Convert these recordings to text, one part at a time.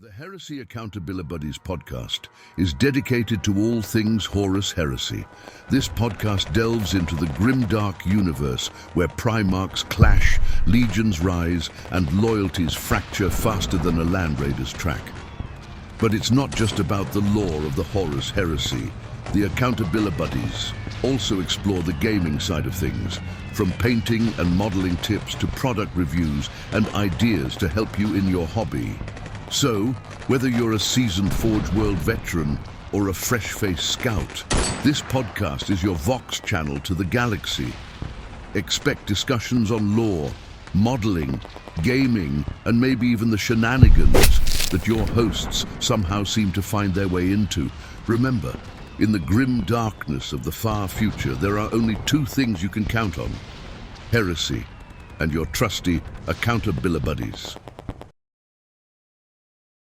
The Heresy Accountabilibuddies Podcast is dedicated to all things Horus Heresy. This podcast delves into the grimdark universe where Primarchs clash, legions rise, and loyalties fracture faster than a Land Raider's track. But it's not just about the lore of the Horus Heresy. The Accountabilibuddies also explore the gaming side of things, from painting and modeling tips to product reviews and ideas to help you in your hobby. So, whether you're a seasoned Forge World veteran or a fresh-faced scout, this podcast is your Vox channel to the galaxy. Expect discussions on lore, modeling, gaming, and maybe even the shenanigans that your hosts somehow seem to find their way into. Remember, in the grim darkness of the far future, there are only two things you can count on: heresy and your trusty Accountabilibuddies.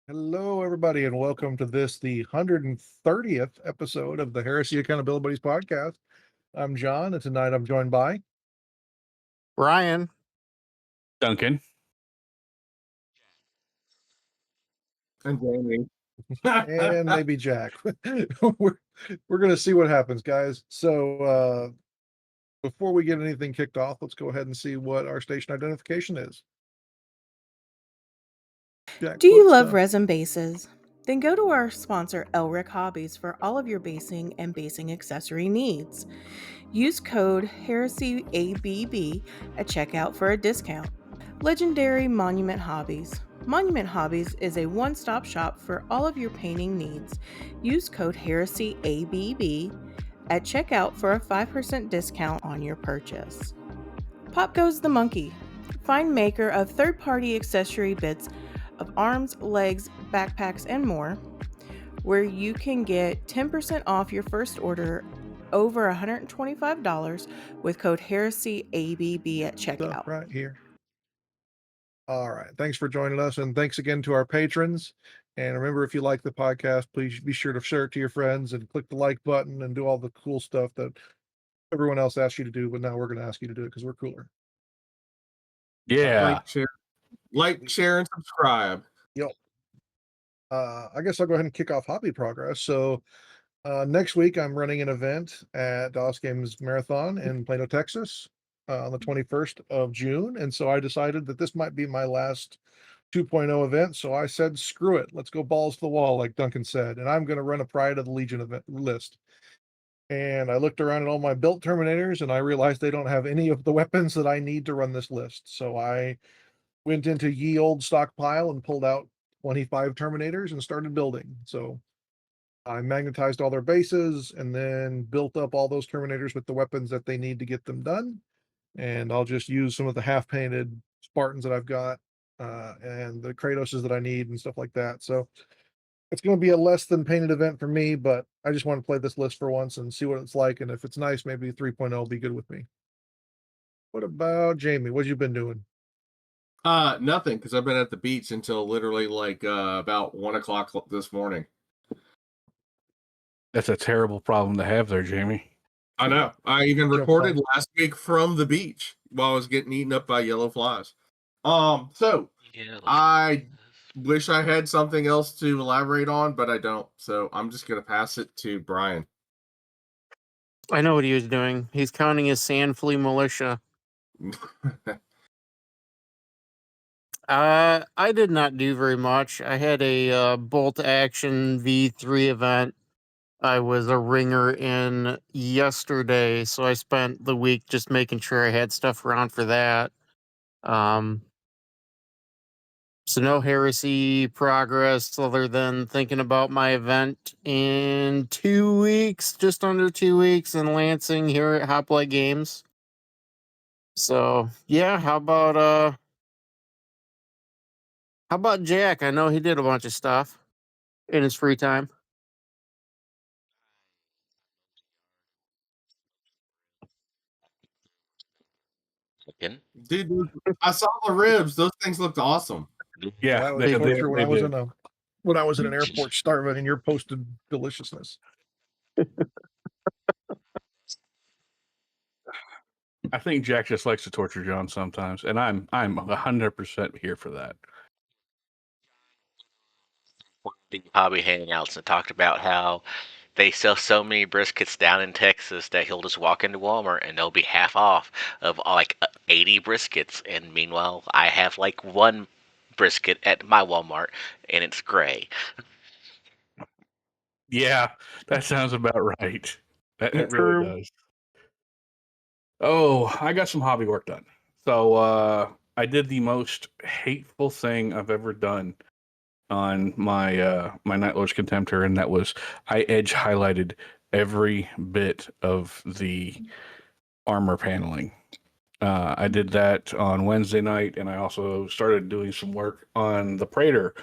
Hello, everybody, and welcome to the 130th episode of the Heresy Accountabilibuddies Podcast. I'm John, and tonight I'm joined by Ryan, Duncan, and Jamie, and maybe Jack. we're going to see what happens, guys. So before we get anything kicked off, let's go ahead and see what our station identification is. Jack, Do you love resin bases? Then go to our sponsor, Elric Hobbies, for all of your basing and basing accessory needs. Use code HERESYABB at checkout for a discount. Legendary Monument Hobbies. Monument Hobbies is a one-stop shop for all of your painting needs. Use code HERESYABB at checkout for a 5% discount on your purchase. Pop Goes the Monkey. Find maker of third-party accessory bits of arms, legs, backpacks, and more, where you can get 10% off your first order over $125 with code HERESYABB at checkout. Right here. All right. Thanks for joining us, and thanks again to our patrons. And remember, if you like the podcast, please be sure to share it to your friends and click the like button and do all the cool stuff that everyone else asks you to do, but now we're going to ask you to do it because we're cooler. yeah, like, share, and subscribe. Yep. I guess I'll go ahead and kick off hobby progress. So next week I'm running an event at Dallas Games Marathon in Plano, Texas on the 21st of June. And so I decided that this might be my last 2.0 event. So I said, screw it. Let's go balls to the wall, like Duncan said. And I'm going to run a Pride of the Legion event list. And I looked around at all my built Terminators and I realized they don't have any of the weapons that I need to run this list. So I went into ye old stockpile and pulled out 25 Terminators and started building. So I magnetized all their bases and then built up all those Terminators with the weapons that they need to get them done. And I'll just use some of the half-painted Spartans that I've got and the Kratoses that I need and stuff like that. So it's going to be a less than painted event for me, but I just want to play this list for once and see what it's like. And if it's nice, maybe 3.0 will be good with me. What about Jamie? What have you been doing? Nothing, because I've been at the beach until literally about 1 o'clock this morning. that's a terrible problem to have there, Jamie. I know. I even recorded last week from the beach while I was getting eaten up by yellow flies. So I wish I had something else to elaborate on, but I don't. So I'm just gonna pass it to Brian. I know what he was doing. He's counting his sand flea militia. I did not do very much. I had a bolt action V3 event. I was a ringer in yesterday, so I spent the week just making sure I had stuff around for that. So no heresy progress other than thinking about my event in 2 weeks, just under 2 weeks in Lansing here at Hoplite Games. So yeah, how about Jack? I know he did a bunch of stuff in his free time. Dude, I saw the ribs. Those things looked awesome. Yeah, That was torture when I was in an airport starving and you're posted deliciousness. I think Jack just likes to torture John sometimes, and I'm 100% here for that. the hobby hangouts and talked about how they sell so many briskets down in Texas that he'll just walk into Walmart and they'll be half off of like 80 briskets. And meanwhile, I have like one brisket at my Walmart and it's gray. Yeah, that sounds about right. It True. really does. Oh, I got some hobby work done. So I did the most hateful thing I've ever done on my my Night Lord's Contemptor, and that was I edge highlighted every bit of the armor paneling. I did that on Wednesday night, and I also started doing some work on the Praetor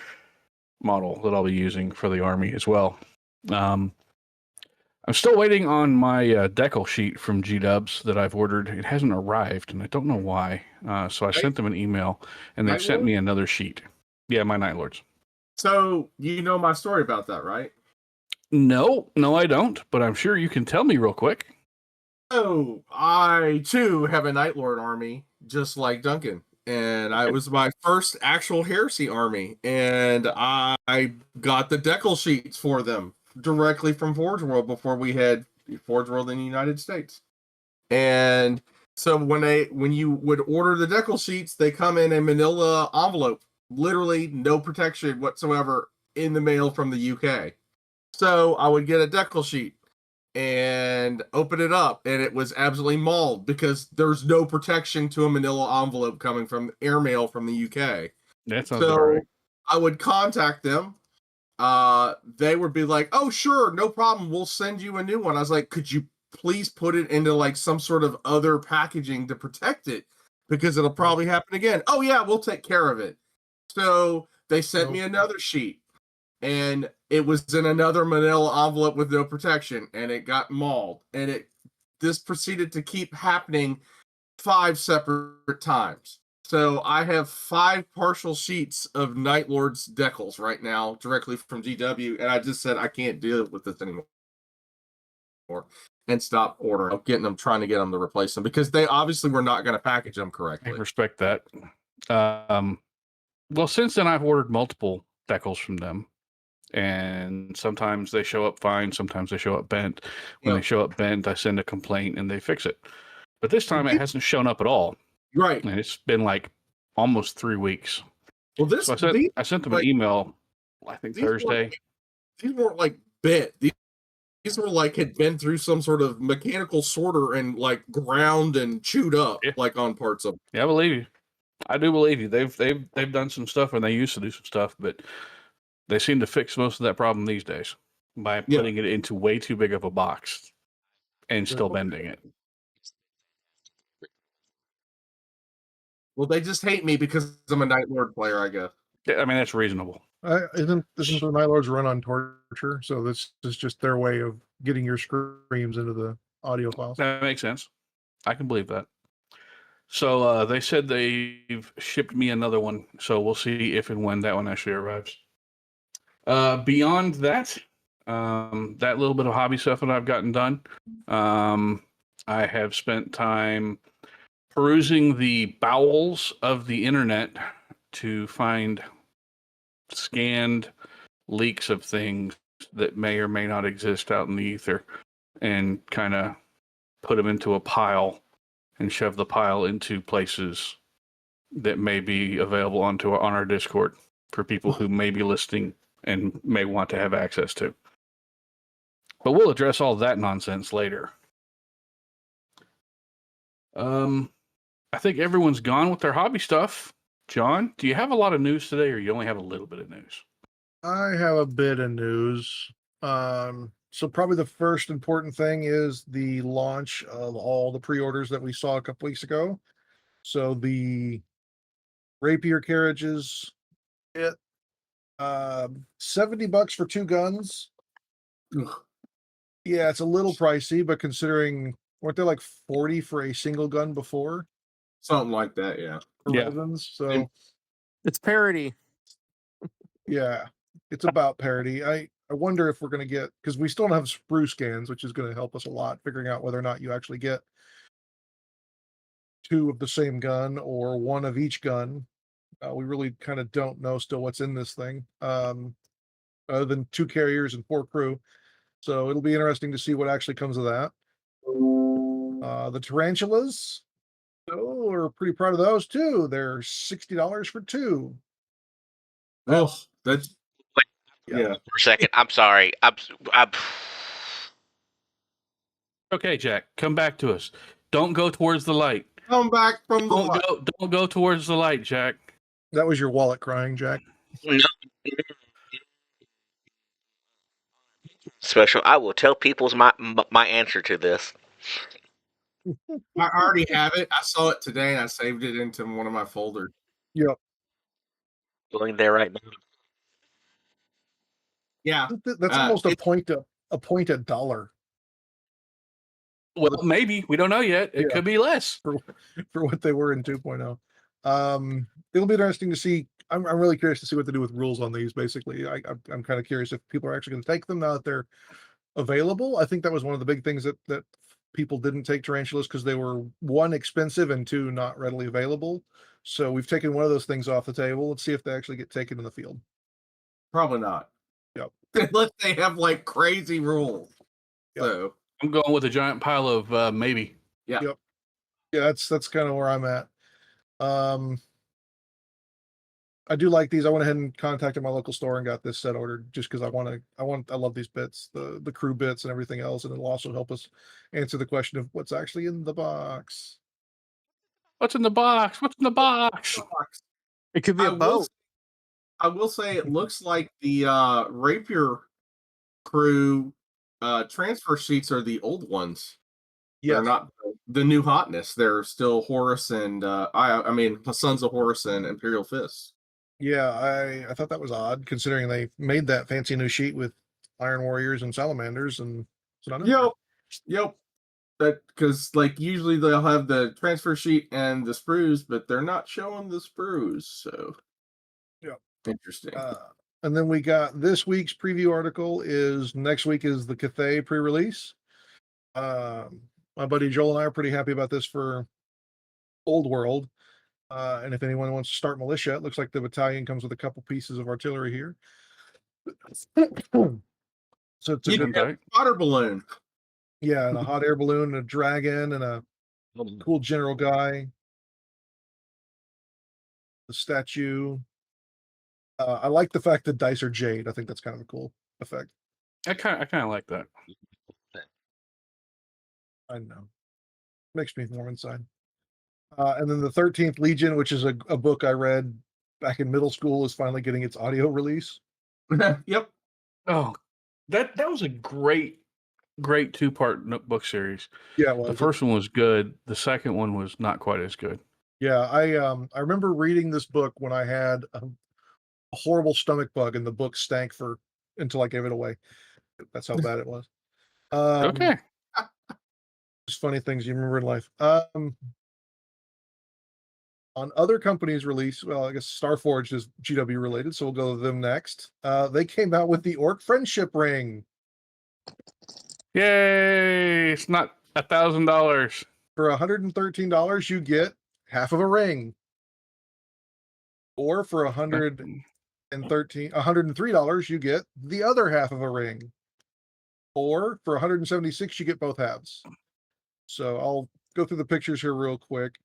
model that I'll be using for the army as well. I'm still waiting on my decal sheet from G-Dubs that I've ordered. It hasn't arrived, and I don't know why. So I sent them an email, and they've sent me another sheet. Yeah, my Night Lords. So you know my story about that, right? No, I don't, but I'm sure you can tell me real quick. Oh, I too have a Night Lord army, just like Duncan. And I was my first actual Heresy army, and I got the decal sheets for them directly from Forge World before we had Forge World in the United States. And so when you would order the decal sheets, they come in a manila envelope, literally no protection whatsoever, in the mail from the UK. So I would get a decal sheet and open it up, and it was absolutely mauled because there's no protection to a manila envelope coming from airmail from the UK. That sounds all right. I would contact them. They would be like, "Oh, sure, no problem. We'll send you a new one." I was like, "Could you please put it into like some sort of other packaging to protect it? Because it'll probably happen again." "Oh yeah, we'll take care of it." So they sent me another sheet, and it was in another manila envelope with no protection, and it got mauled. And this proceeded to keep happening 5 separate times. So I have 5 partial sheets of Night Lord's decals right now, directly from GW, and I just said I can't deal with this anymore, and stop ordering, trying to get them to replace them, because they obviously were not going to package them correctly. I respect that. Well, since then I've ordered multiple decals from them, and sometimes they show up fine, sometimes they show up bent. When they show up bent, I send a complaint and they fix it. But this time it hasn't shown up at all. Right. And it's been like almost 3 weeks. Well, So I sent them an email, I think Thursday. These weren't like bent. These were like had been through some sort of mechanical sorter and like ground and chewed up, like on parts of them. Yeah, I believe you. I do believe you. They've done some stuff, and they used to do some stuff, but they seem to fix most of that problem these days by putting it into way too big of a box and still bending it. Well, they just hate me because I'm a Night Lord player, I guess. Yeah, I mean, that's reasonable. Isn't the Night Lords run on torture? So this is just their way of getting your screams into the audio files. That makes sense. I can believe that. So they said they've shipped me another one, so we'll see if and when that one actually arrives. Beyond that, that little bit of hobby stuff that I've gotten done, I have spent time perusing the bowels of the internet to find scanned leaks of things that may or may not exist out in the ether, and kind of put them into a pile and shove the pile into places that may be available on our Discord for people who may be listening and may want to have access to. But we'll address all that nonsense later. I think everyone's gone with their hobby stuff. John, do you have a lot of news today, or you only have a little bit of news? I have a bit of news. So probably the first important thing is the launch of all the pre-orders that we saw a couple weeks ago. So the rapier carriages, $70 for 2 guns. Ugh. Yeah, it's a little pricey, but considering weren't they like 40 for a single gun before? Something like that, yeah. Resins, so it's parity. Yeah, it's about parity. I wonder if we're going to get, because we still don't have sprue scans, which is going to help us a lot figuring out whether or not you actually get 2 of the same gun or 1 of each gun. We really kind of don't know still what's in this thing. other than 2 carriers and 4 crew. So it'll be interesting to see what actually comes of that. The tarantulas, we're pretty proud of those too. They're $60 for 2. Oh, that's Wait, yeah. for a second. I'm sorry. I'm Okay, Jack, come back to us. Don't go towards the light. Come back from the light. Don't go towards the light, Jack. That was your wallet crying, Jack. no. Special. I will tell people's my answer to this. I already have it. I saw it today and I saved it into one of my folders. Yep. Going there right now. Yeah. That's almost a point a dollar Well, maybe. We don't know yet. It could be less. for what they were in 2.0. It'll be interesting to see. I'm really curious to see what they do with rules on these. Basically, I'm kind of curious if people are actually going to take them now that they're available. I think that was one of the big things that people didn't take tarantulas because they were, 1, expensive, and 2, not readily available. So we've taken one of those things off the table. Let's see if they actually get taken in the field. Probably not. Yep. Unless they have like crazy rules. Yep. So I'm going with a giant pile of maybe. yeah. Yep. Yeah, that's kind of where I'm at. I do like these. I went ahead and contacted my local store and got this set ordered just because I love these bits, the crew bits and everything else, and it'll also help us answer the question of what's actually in the box. What's in the box? What's in the box? It could be a boat. I will say it looks like the Rapier crew transfer sheets are the old ones. Yes. They're not the new hotness. They're still Horus and I mean Sons of Horus and Imperial Fists. Yeah, I thought that was odd considering they made that fancy new sheet with Iron Warriors and Salamanders, and it's not in there. Yep. That because like usually they'll have the transfer sheet and the sprues, but they're not showing the sprues. So yeah, interesting. And then we got this week's preview article. Is next week is the Cathay pre-release. My buddy Joel and I are pretty happy about this for Old World. And if anyone wants to start militia, it looks like the battalion comes with a couple pieces of artillery here. So it's a good water balloon. Yeah, and a hot air balloon, and a dragon, and a cool general guy. The statue. I like the fact that dice are jade. I think that's kind of a cool effect. I kind of like that. I know. Makes me warm inside. And then the 13th Legion, which is a book I read back in middle school, is finally getting its audio release. Yep. Oh, that was a great 2-part book series. Yeah, well, the first one was good. The second one was not quite as good. Yeah, I remember reading this book when I had a horrible stomach bug, and the book stank until I gave it away. That's how bad it was. Okay. Just funny things you remember in life. On other companies' release, well, I guess Starforged is GW related, so we'll go to them next. They came out with the Orc Friendship Ring. Yay! It's not $1,000. For $113, you get half of a ring. Or for $103, you get the other half of a ring. Or for $176, you get both halves. So I'll go through the pictures here real quick.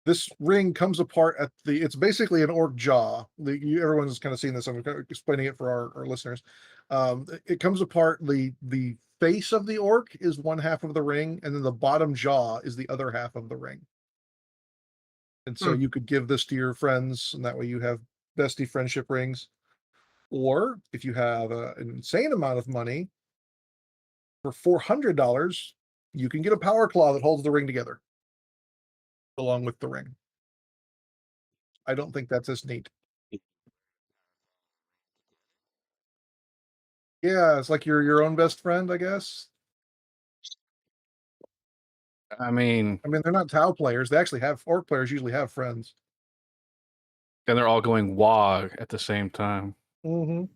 This ring comes apart it's basically an orc jaw. Everyone's kind of seen this. I'm kind of explaining it for our listeners. It comes apart. The face of the orc is one half of the ring, and then the bottom jaw is the other half of the ring. And so you could give this to your friends, and that way you have bestie friendship rings. Or if you have an insane amount of money, for $400, you can get a power claw that holds the ring together along with the ring. I don't think that's as neat. Yeah, it's like your own best friend, I guess. I mean, they're not Tau players. They actually have orc players usually have friends. And they're all going WOG at the same time. Mm-hmm.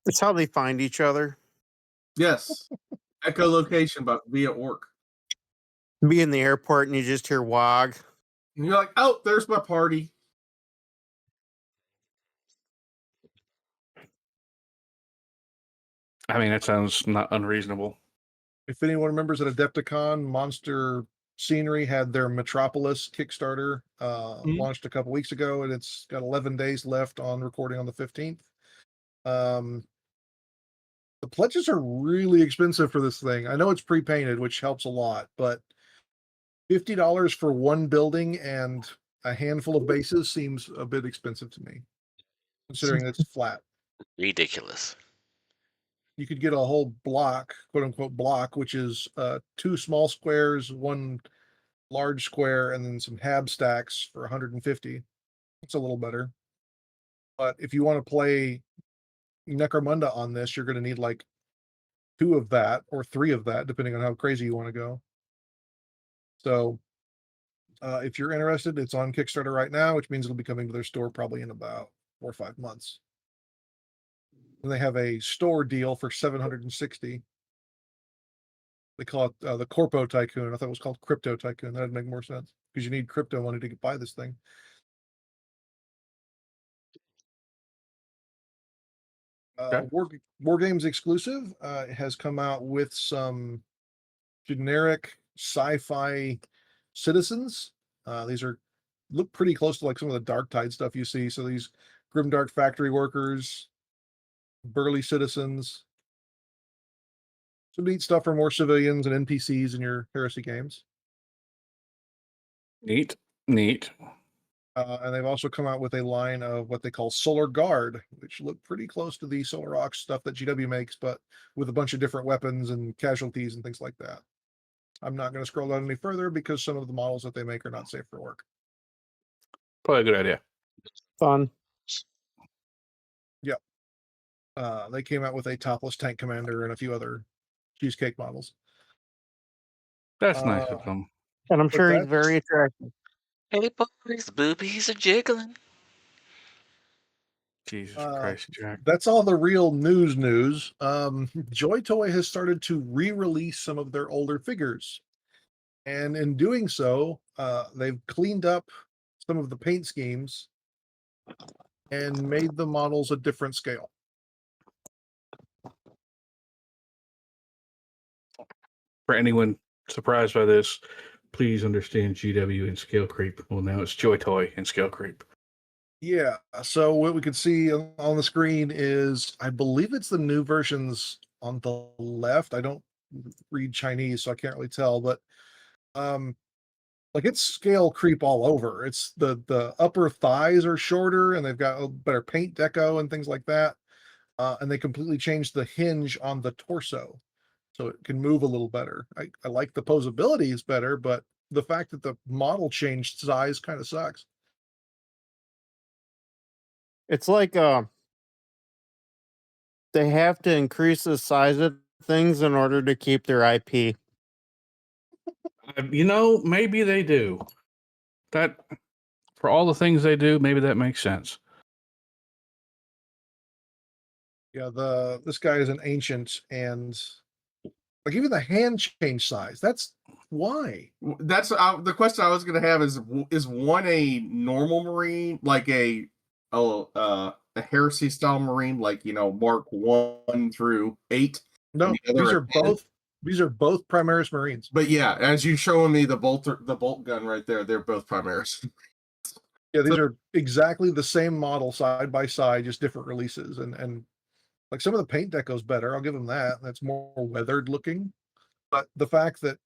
It's how they find each other. Yes. Echolocation, but via orc. Be in the airport and you just hear WOG. And you're like, oh, there's my party. I mean, that sounds not unreasonable. If anyone remembers at Adepticon, Monster Scenery had their Metropolis Kickstarter launched a couple weeks ago, and it's got 11 days left on recording on the 15th. The pledges are really expensive for this thing. I know it's pre-painted, which helps a lot, but $50 for one building and a handful of bases seems a bit expensive to me, considering it's flat. Ridiculous. You could get a whole block, quote unquote block, which is 2 small squares, 1 large square, and then some hab stacks for 150. It's a little better. But if you want to play Necromunda on this, you're going to need like 2 of that or 3 of that, depending on how crazy you want to go. So if you're interested, it's on Kickstarter right now, which means it'll be coming to their store probably in about 4 or 5 months. And they have a store deal for $760. They call it the Corpo Tycoon. I thought it was called Crypto Tycoon. That'd make more sense because you need crypto money to buy this thing. Okay. War Games exclusive has come out with some generic sci-fi citizens. These look pretty close to like some of the Dark Tide stuff you see. So these grimdark factory workers, burly citizens, some neat stuff for more civilians and NPCs in your Heresy games. Neat. And they've also come out with a line of what they call Solar Guard, which look pretty close to the Solar Rock stuff that GW makes, but with a bunch of different weapons and casualties and things like that. I'm not going to scroll down any further because some of the models that they make are not safe for work. Probably a good idea. Fun. Yep. They came out with a topless tank commander and a few other cheesecake models. That's nice of them. And I'm sure he's very attractive. Hey boys, boobies are jiggling. Jesus Christ, Jack. That's all the real news. Joy Toy has started to re-release some of their older figures. And in doing so, they've cleaned up some of the paint schemes and made the models a different scale. For anyone surprised by this, please understand GW and scale creep. Well, now it's Joy Toy and scale creep. Yeah, so what we can see on the screen is, I believe it's the new versions on the left. I don't read Chinese, so I can't really tell, but like it's scale creep all over. It's the upper thighs are shorter and they've got a better paint deco and things like that. And they completely changed the hinge on the torso so it can move a little better. I like the posability is better, but the fact that the model changed size kind of sucks. It's like they have to increase the size of things in order to keep their IP. Maybe they do. That, for all the things they do, maybe that makes sense. Yeah, this guy is an ancient, and like even the hand change size. That's why. That's the question I was going to have is one a normal Marine, like a Heresy style Marine, like Mark 1 through 8? No, these are both Primaris Marines. But yeah, as you showing me the bolt gun right there, they're both Primaris. Yeah, these are exactly the same model side by side, just different releases, and like some of the paint deco's better. I'll give them that. That's more weathered looking, but the fact that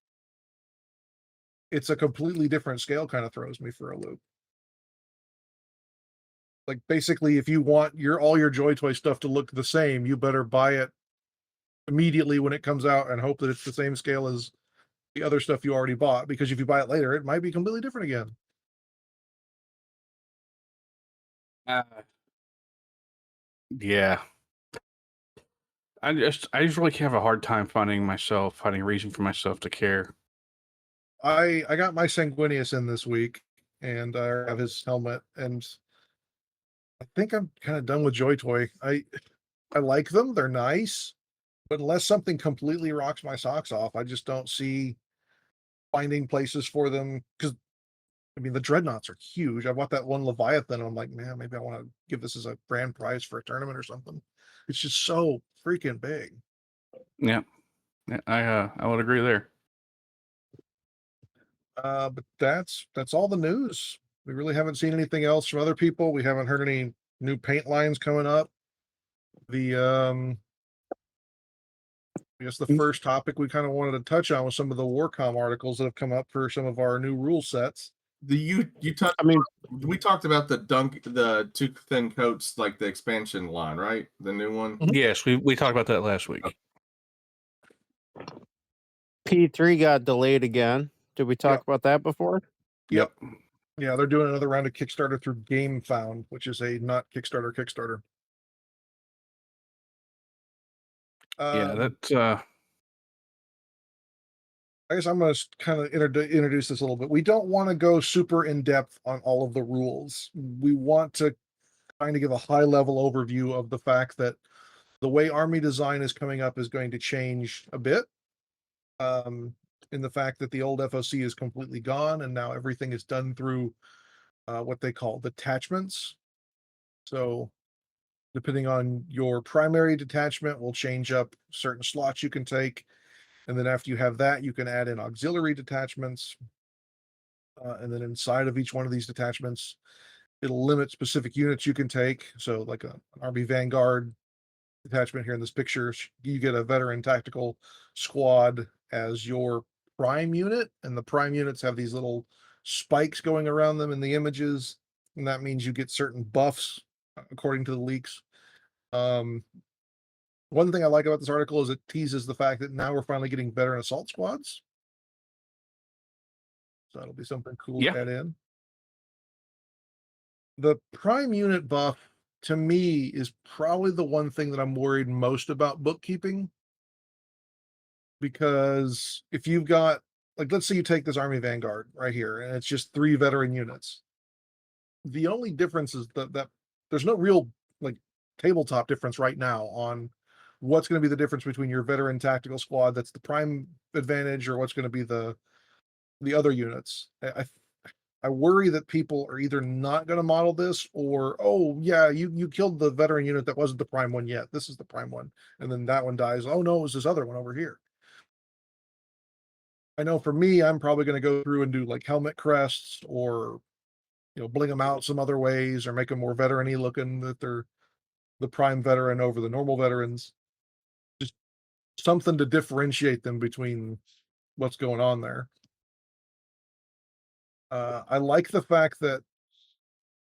it's a completely different scale kind of throws me for a loop. Like basically, if you want all your Joy Toy stuff to look the same, you better buy it immediately when it comes out and hope that it's the same scale as the other stuff you already bought, because if you buy it later, it might be completely different again. Yeah. I just really have a hard time finding a reason for myself to care. I got my Sanguinius in this week, and I have his helmet, and I think I'm kind of done with Joy Toy. I like them; they're nice, but unless something completely rocks my socks off, I just don't see finding places for them. Because I mean, the dreadnoughts are huge. I bought that one Leviathan, and I'm like, man, maybe I want to give this as a grand prize for a tournament or something. It's just so freaking big. Yeah, I would agree there. But that's all the news. We really haven't seen anything else from other people. We haven't heard any new paint lines coming up. I guess the first topic we kind of wanted to touch on was some of the Warcom articles that have come up for some of our new rule sets. We talked about the too thin coats, like the expansion line, right? The new one. Yes, we talked about that last week. P3 got delayed again. Did we talk about that before? Yep. Yeah, they're doing another round of Kickstarter through GameFound, which is a not Kickstarter. Yeah, that's I guess I'm going to kind of introduce this a little bit. We don't want to go super in depth on all of the rules. We want to kind of give a high level overview of the fact that the way army design is coming up is going to change a bit. In the fact that the old FOC is completely gone and now everything is done through what they call detachments. So depending on your primary detachment, will change up certain slots you can take. And then after you have that, you can add in auxiliary detachments. And then inside of each one of these detachments, it'll limit specific units you can take. So like an Army Vanguard detachment here in this picture, you get a veteran tactical squad as your prime unit. And the prime units have these little spikes going around them in the images. And that means you get certain buffs according to the leaks. One thing I like about this article is it teases the fact that now we're finally getting veteran assault squads. So that'll be something cool to add in. The prime unit buff, to me, is probably the one thing that I'm worried most about bookkeeping. Because if you've got, like, let's say you take this Army Vanguard right here, and it's just 3 veteran units. The only difference is that there's no real, like, tabletop difference right now on what's going to be the difference between your veteran tactical squad that's the prime advantage or what's going to be the other units. I worry that people are either not going to model this or, oh yeah, you killed the veteran unit that wasn't the prime one yet. This is the prime one. And then that one dies. Oh no, it was this other one over here. I know for me, I'm probably going to go through and do like helmet crests or, bling them out some other ways or make them more veteran-y looking, that they're the prime veteran over the normal veterans. Just something to differentiate them between what's going on there. I like the fact that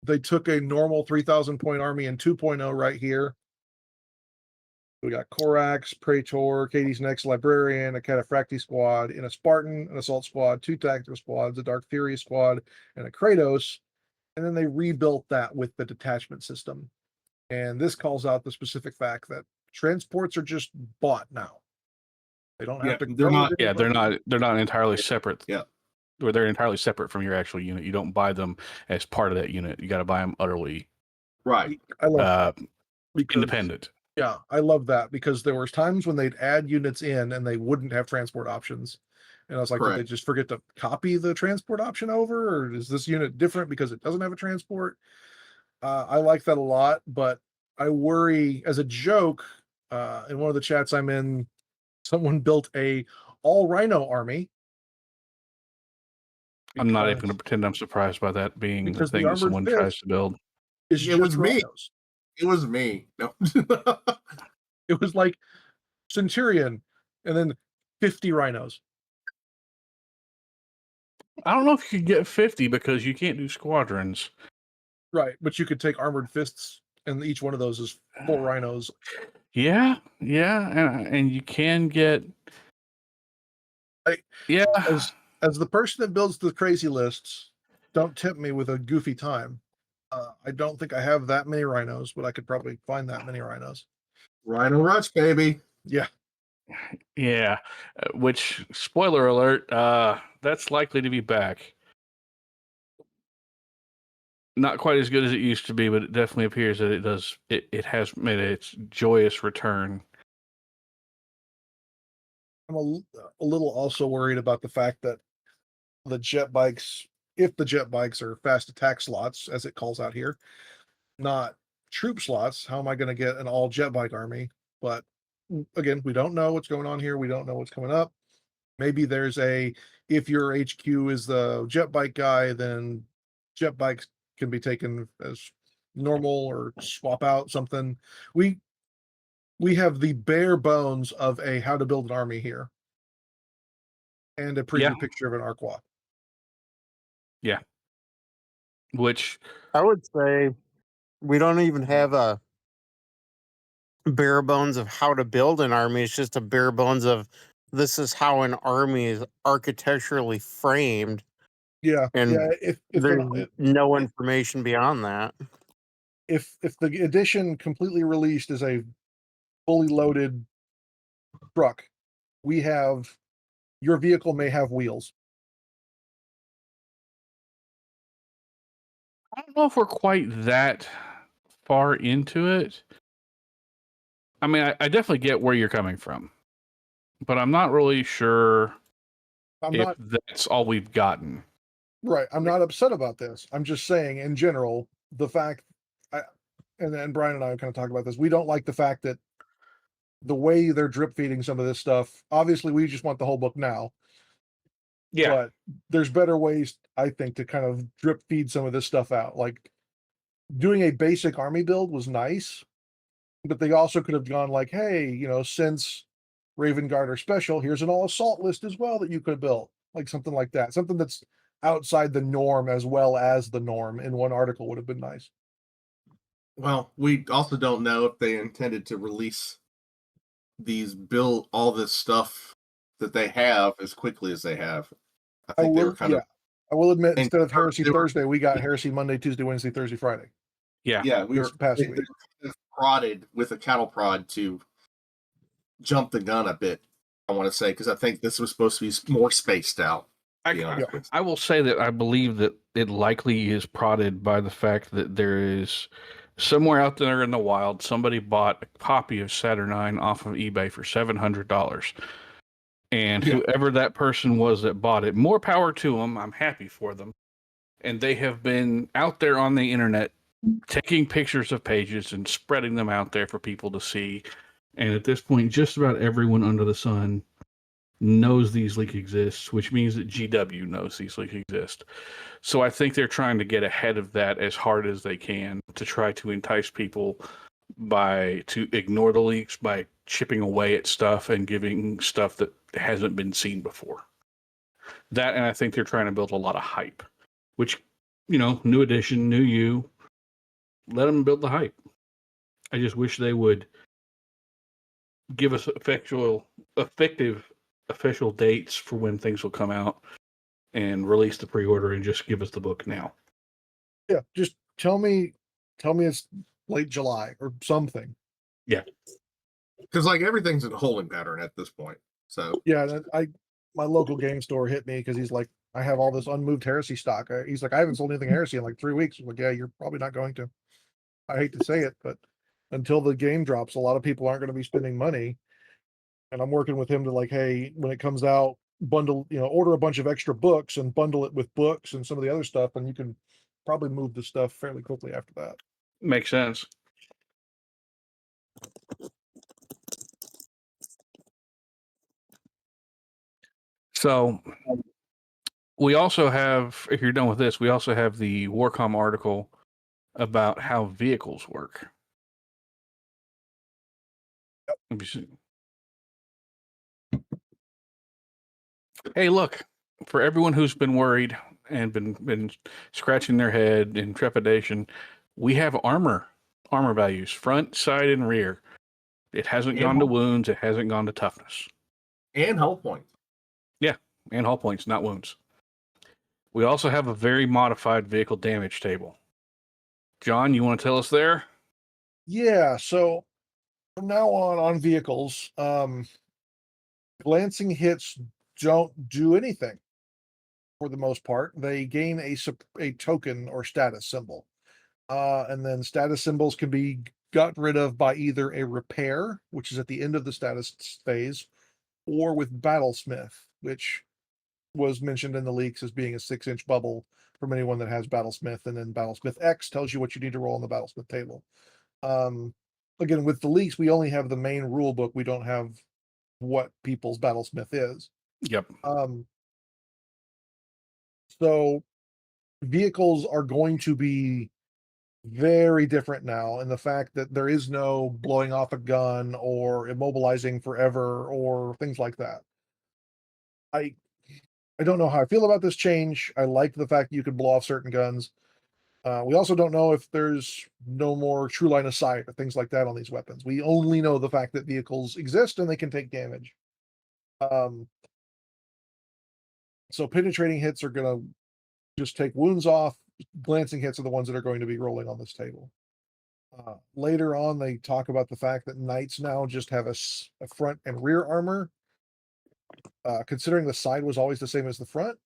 they took a normal 3,000 point army in 2.0 right here. We got Korax, Praetor, Katie's Next Librarian, a Cataphracti squad, in a Spartan, an Assault squad, 2 tactical squads, a Dark Fury squad, and a Kratos. And then they rebuilt that with the detachment system. And this calls out the specific fact that transports are just bought now. They don't have to. They're not. Yeah, they're not entirely separate. Yeah, or they're entirely separate from your actual unit. You don't buy them as part of that unit. You got to buy them utterly. Right. I love independent. Yeah, I love that because there was times when they'd add units in and they wouldn't have transport options. And I was like, did they just forget to copy the transport option over? Or is this unit different because it doesn't have a transport? I like that a lot, but I worry, as a joke, in one of the chats I'm in, someone built a all Rhino army. I'm not even going to pretend I'm surprised by that being the thing that someone tries to build. It was me. It was me. No. It was like Centurion and then 50 rhinos. I don't know if you could get 50 because you can't do squadrons. Right, but you could take armored fists, and each one of those is 4 rhinos. Yeah, and you can get. As the person that builds the crazy lists, don't tempt me with a goofy time. I don't think I have that many rhinos, but I could probably find that many rhinos. Rhino Rush, baby. Yeah. Yeah. Which, spoiler alert, that's likely to be back. Not quite as good as it used to be, but it definitely appears that it does. It has made its joyous return. I'm a little also worried about the fact that the jet bikes, if the jet bikes are fast attack slots, as it calls out here, not troop slots, how am I going to get an all jet bike army? But again, we don't know what's going on here. We don't know what's coming up. Maybe there's if your HQ is the jet bike guy, then jet bikes can be taken as normal or swap out something. We have the bare bones of how to build an army here, and a preview picture of an Arquat. Yeah. Which I would say we don't even have a bare bones of how to build an army. It's just a bare bones of this is how an army is architecturally framed. Yeah, And yeah. If there's no information beyond that. If the edition completely released is a fully loaded truck, your vehicle may have wheels. I don't know if we're quite that far into it. I mean, I definitely get where you're coming from, but I'm not really sure that's all we've gotten. Right. I'm not upset about this. I'm just saying, in general, the fact, and then Brian and I kind of talk about this. We don't like the fact that the way they're drip feeding some of this stuff. Obviously, we just want the whole book now. Yeah. But there's better ways, I think, to kind of drip feed some of this stuff out. Like doing a basic army build was nice, but they also could have gone like, hey, since Raven Guard are special, here's an all assault list as well that you could have built. Like something like that. Something that's outside the norm as well as the norm in one article would have been nice. Well, we also don't know if they intended to release all this stuff that they have as quickly as they have. I think they were kind of. I will admit, instead of Heresy Thursday, we got Heresy Monday, Tuesday, Wednesday, Thursday, Friday. Yeah, we were past week. Prodded with a cattle prod to jump the gun a bit, I want to say, because I think this was supposed to be more spaced out. I will say that I believe that it likely is prodded by the fact that there is somewhere out there in the wild, somebody bought a copy of Saturnine off of eBay for $700. And whoever that person was that bought it, more power to them. I'm happy for them. And they have been out there on the internet taking pictures of pages and spreading them out there for people to see. And at this point, just about everyone under the sun knows these leaks exist, which means that GW knows these leaks exist. So I think they're trying to get ahead of that as hard as they can to try to entice people to ignore the leaks by chipping away at stuff and giving stuff that hasn't been seen before. That, and I think they're trying to build a lot of hype, which, new edition, new you, let them build the hype. I just wish they would give us effective official dates for when things will come out and release the pre-order and just give us the book now. Yeah, just tell me it's late July or something. Yeah. Because everything's in a holding pattern at this point. So yeah, my local game store hit me because he's like, I have all this unmoved Heresy stock. He's like, I haven't sold anything Heresy in 3 weeks. I'm like, yeah, you're probably not going to. I hate to say it, but until the game drops, a lot of people aren't going to be spending money. And I'm working with him to hey, when it comes out, bundle, order a bunch of extra books and bundle it with books and some of the other stuff, and you can probably move the stuff fairly quickly after that. Makes sense. So we also have, if you're done with this, we also have the Warcom article about how vehicles work. Yep. Let me see. Hey, look, for everyone who's been worried and been scratching their head in trepidation, we have armor values, front, side, and rear. It hasn't gone to wounds. It hasn't gone to toughness. And hull points. Yeah, and hull points, not wounds. We also have a very modified vehicle damage table. John, you want to tell us there? Yeah, so from now on vehicles, glancing hits don't do anything for the most part. They gain a token or status symbol. And then status symbols can be gotten rid of by either a repair, which is at the end of the status phase, or with Battlesmith, which was mentioned in the leaks as being a 6-inch bubble from anyone that has Battlesmith, and then Battlesmith X tells you what you need to roll on the Battlesmith table. again, with the leaks, we only have the main rule book. We don't have what people's battlesmith is. Yep. So vehicles are going to be very different now, and the fact that there is no blowing off a gun or immobilizing forever or things like that. I don't know how I feel about this change. I like the fact that you could blow off certain guns. We also don't know if there's no more true line of sight or things like that on these weapons. We only know the fact that vehicles exist and they can take damage. So penetrating hits are going to just take wounds off. Glancing hits are the ones that are going to be rolling on this table. Later on, they talk about the fact that knights now just have a front and rear armor. Considering the side was always the same as the front,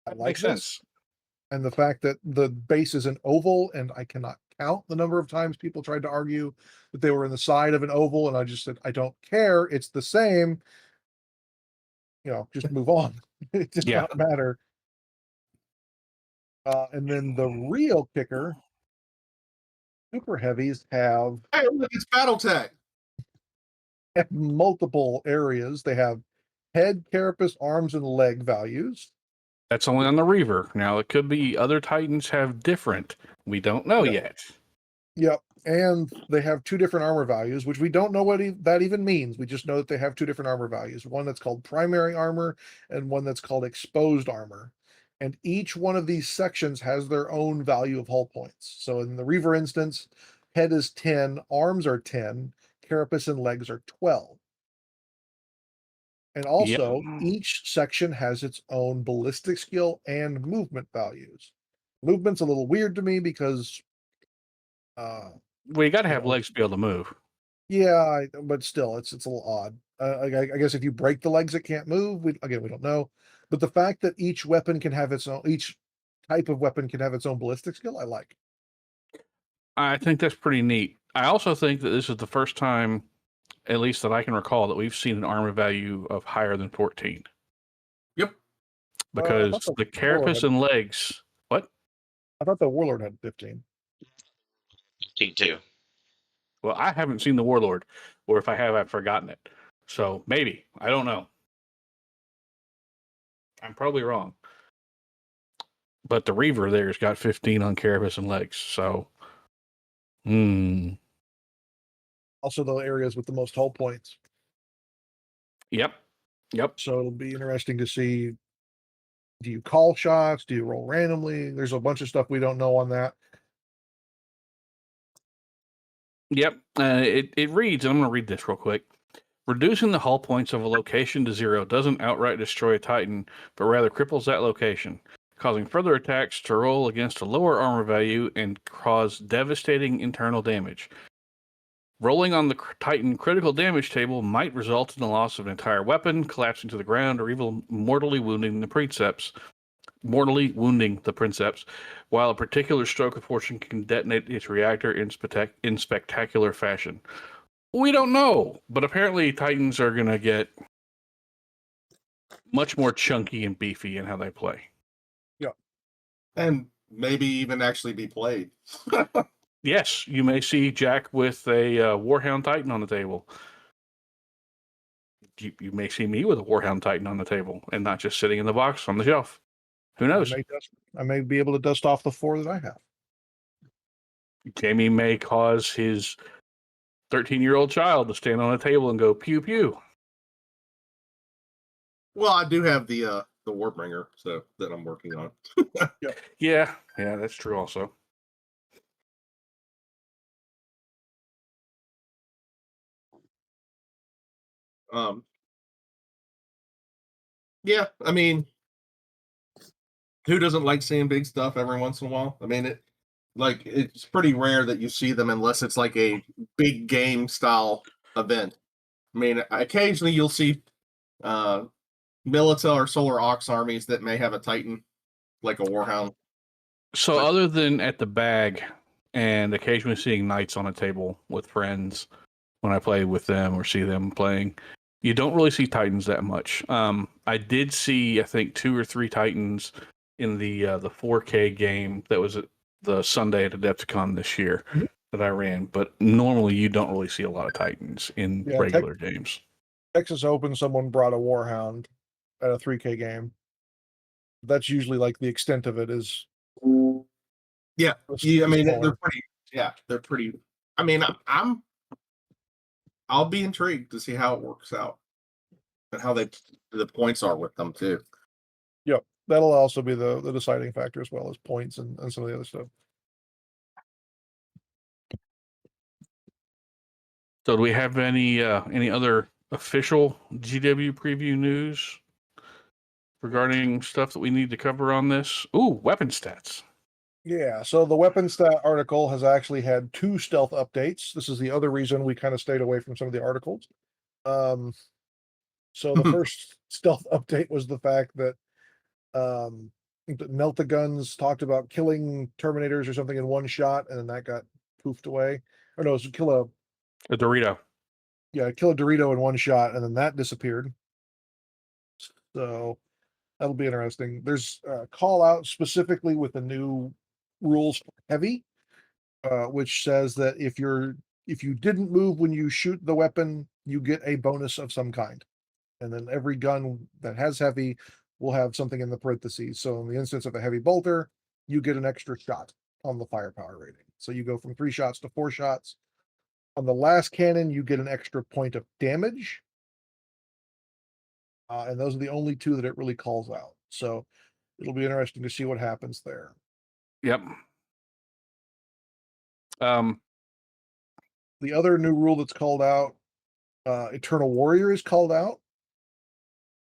I like Makes sense. And the fact that the base is an oval, and I cannot count the number of times people tried to argue that they were in the side of an oval, and I just said, I don't care. It's the same. Just move on. It does not matter. And then the real kicker, super heavies have Hey, look, it's BattleTech. multiple areas. They have head, carapace, arms, and leg values. That's only on the Reaver. Now, it could be other Titans have different. We don't know yet. Yep. And they have 2 different armor values, which we don't know what that even means. We just know that they have 2 different armor values. One that's called primary armor and one that's called exposed armor. And each one of these sections has their own value of hull points. So in the Reaver instance, head is 10, arms are 10, carapace and legs are 12. And also, each section has its own ballistic skill and movement values. Movement's a little weird to me because well, you got to have legs to be able to move. Yeah, but still, it's a little odd. I guess if you break the legs, it can't move. We don't know. But the fact that each weapon can have its own, each type of weapon can have its own ballistic skill, I like. I think that's pretty neat. I also think that this is the first time, at least that I can recall, that we've seen an armor value of higher than 14. Yep. Because the carapace and legs. What? I thought the Warlord had 15. 15 too. Well, I haven't seen the Warlord, or if I have, I've forgotten it. So maybe. I don't know. I'm probably wrong. But the Reaver there's got 15 on carapace and legs. So, Also, the areas with the most hull points. Yep. So it'll be interesting to see, do you call shots? Do you roll randomly? There's a bunch of stuff we don't know on that. Yep. It reads, I'm going to read this real quick. Reducing the hull points of a location to 0 doesn't outright destroy a Titan, but rather cripples that location, causing further attacks to roll against a lower armor value and cause devastating internal damage. Rolling on the Titan critical damage table might result in the loss of an entire weapon, collapsing to the ground, or even mortally wounding the princeps, while a particular stroke of fortune can detonate its reactor in spectacular fashion. We don't know, but apparently Titans are going to get much more chunky and beefy in how they play. Yeah. And maybe even actually be played. Yes, you may see Jack with a Warhound Titan on the table. You may see me with a Warhound Titan on the table and not just sitting in the box on the shelf. Who knows? I may be able to dust off the 4 that I have. Jamie may cause his 13-year-old child to stand on a table and go pew pew. Well, I do have the Warbringer, so that I'm working on. Yeah, that's true also. Yeah, I mean, who doesn't like seeing big stuff every once in a while? I mean, it's pretty rare that you see them unless it's like a big game style event. I mean, occasionally you'll see Milita or Solar Ox armies that may have a Titan, like a Warhound. So other than at the bag and occasionally seeing knights on a table with friends when I play with them or see them playing, you don't really see Titans that much. I did see, I think, 2 or 3 Titans in the 4K game that was the Sunday at Adepticon this year. that I ran, but normally you don't really see a lot of Titans in regular games. Texas Open, someone brought a Warhound at a 3K game. That's usually like the extent of it is. Yeah, I mean they're pretty. Yeah, they're pretty. I mean, I'll be intrigued to see how it works out and how the points are with them too. Yep, that'll also be the deciding factor as well as points and some of the other stuff. So, do we have any other official GW preview news regarding stuff that we need to cover on this? Ooh, weapon stats. Yeah, so the weapon stat article has actually had 2 stealth updates. This is the other reason we kind of stayed away from some of the articles. So the first stealth update was the fact that Meltaguns talked about killing Terminators or something in one shot, and then that got poofed away. Or no, it was kill a Dorito. Yeah, kill a Dorito in one shot, and then that disappeared. So that'll be interesting. There's a call out specifically with the new rules for heavy, which says that if you didn't move when you shoot the weapon, you get a bonus of some kind. And then every gun that has heavy will have something in the parentheses. So in the instance of a heavy bolter, you get an extra shot on the firepower rating. So you go from 3 shots to 4 shots. On the last cannon, you get an extra point of damage. And those are the only 2 that it really calls out. So it'll be interesting to see what happens there. Yep. The other new rule that's called out, Eternal Warrior is called out.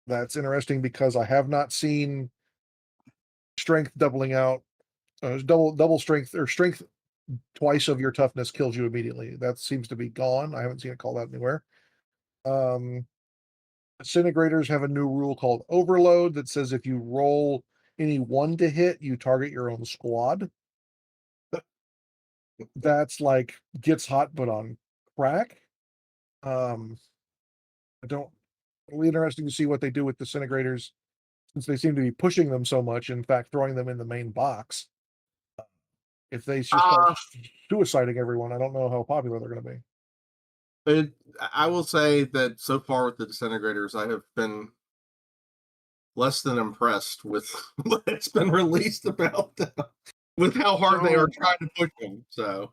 That's interesting because I have not seen strength doubling out. Double strength, or strength twice of your toughness kills you immediately. That seems to be gone. I haven't seen it called out anywhere. Disintegrators have a new rule called Overload that says if you roll any 1 to hit, you target your own squad. That's like gets hot but on crack. It'll be interesting to see what they do with disintegrators, since they seem to be pushing them so much, in fact throwing them in the main box. If they just start suiciding everyone, I don't know how popular they're going to be. I will say that so far with the disintegrators, I have been less than impressed with what's been released about them, with how hard they are trying to push them. So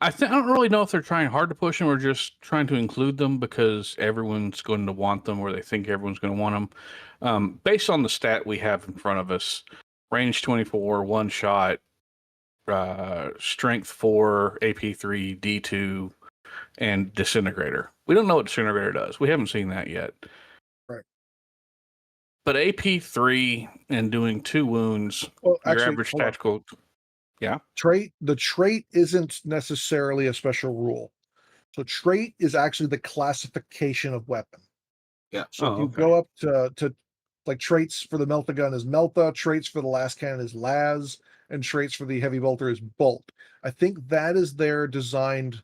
I don't really know if they're trying hard to push them or just trying to include them because everyone's going to want them, or they think everyone's going to want them. Based on the stat we have in front of us, range 24, 1 shot, strength 4, AP 3, D2, and disintegrator. We don't know what disintegrator does. We haven't seen that yet. Right. But AP 3 and doing 2 wounds, well, your actually, average tactical. Yeah. The trait isn't necessarily a special rule. So trait is actually the classification of weapon. Yeah. So if you go up to like traits for the Meltagun is Melta, traits for the last cannon is Laz, and traits for the heavy bolter is Bolt. I think that is their designed,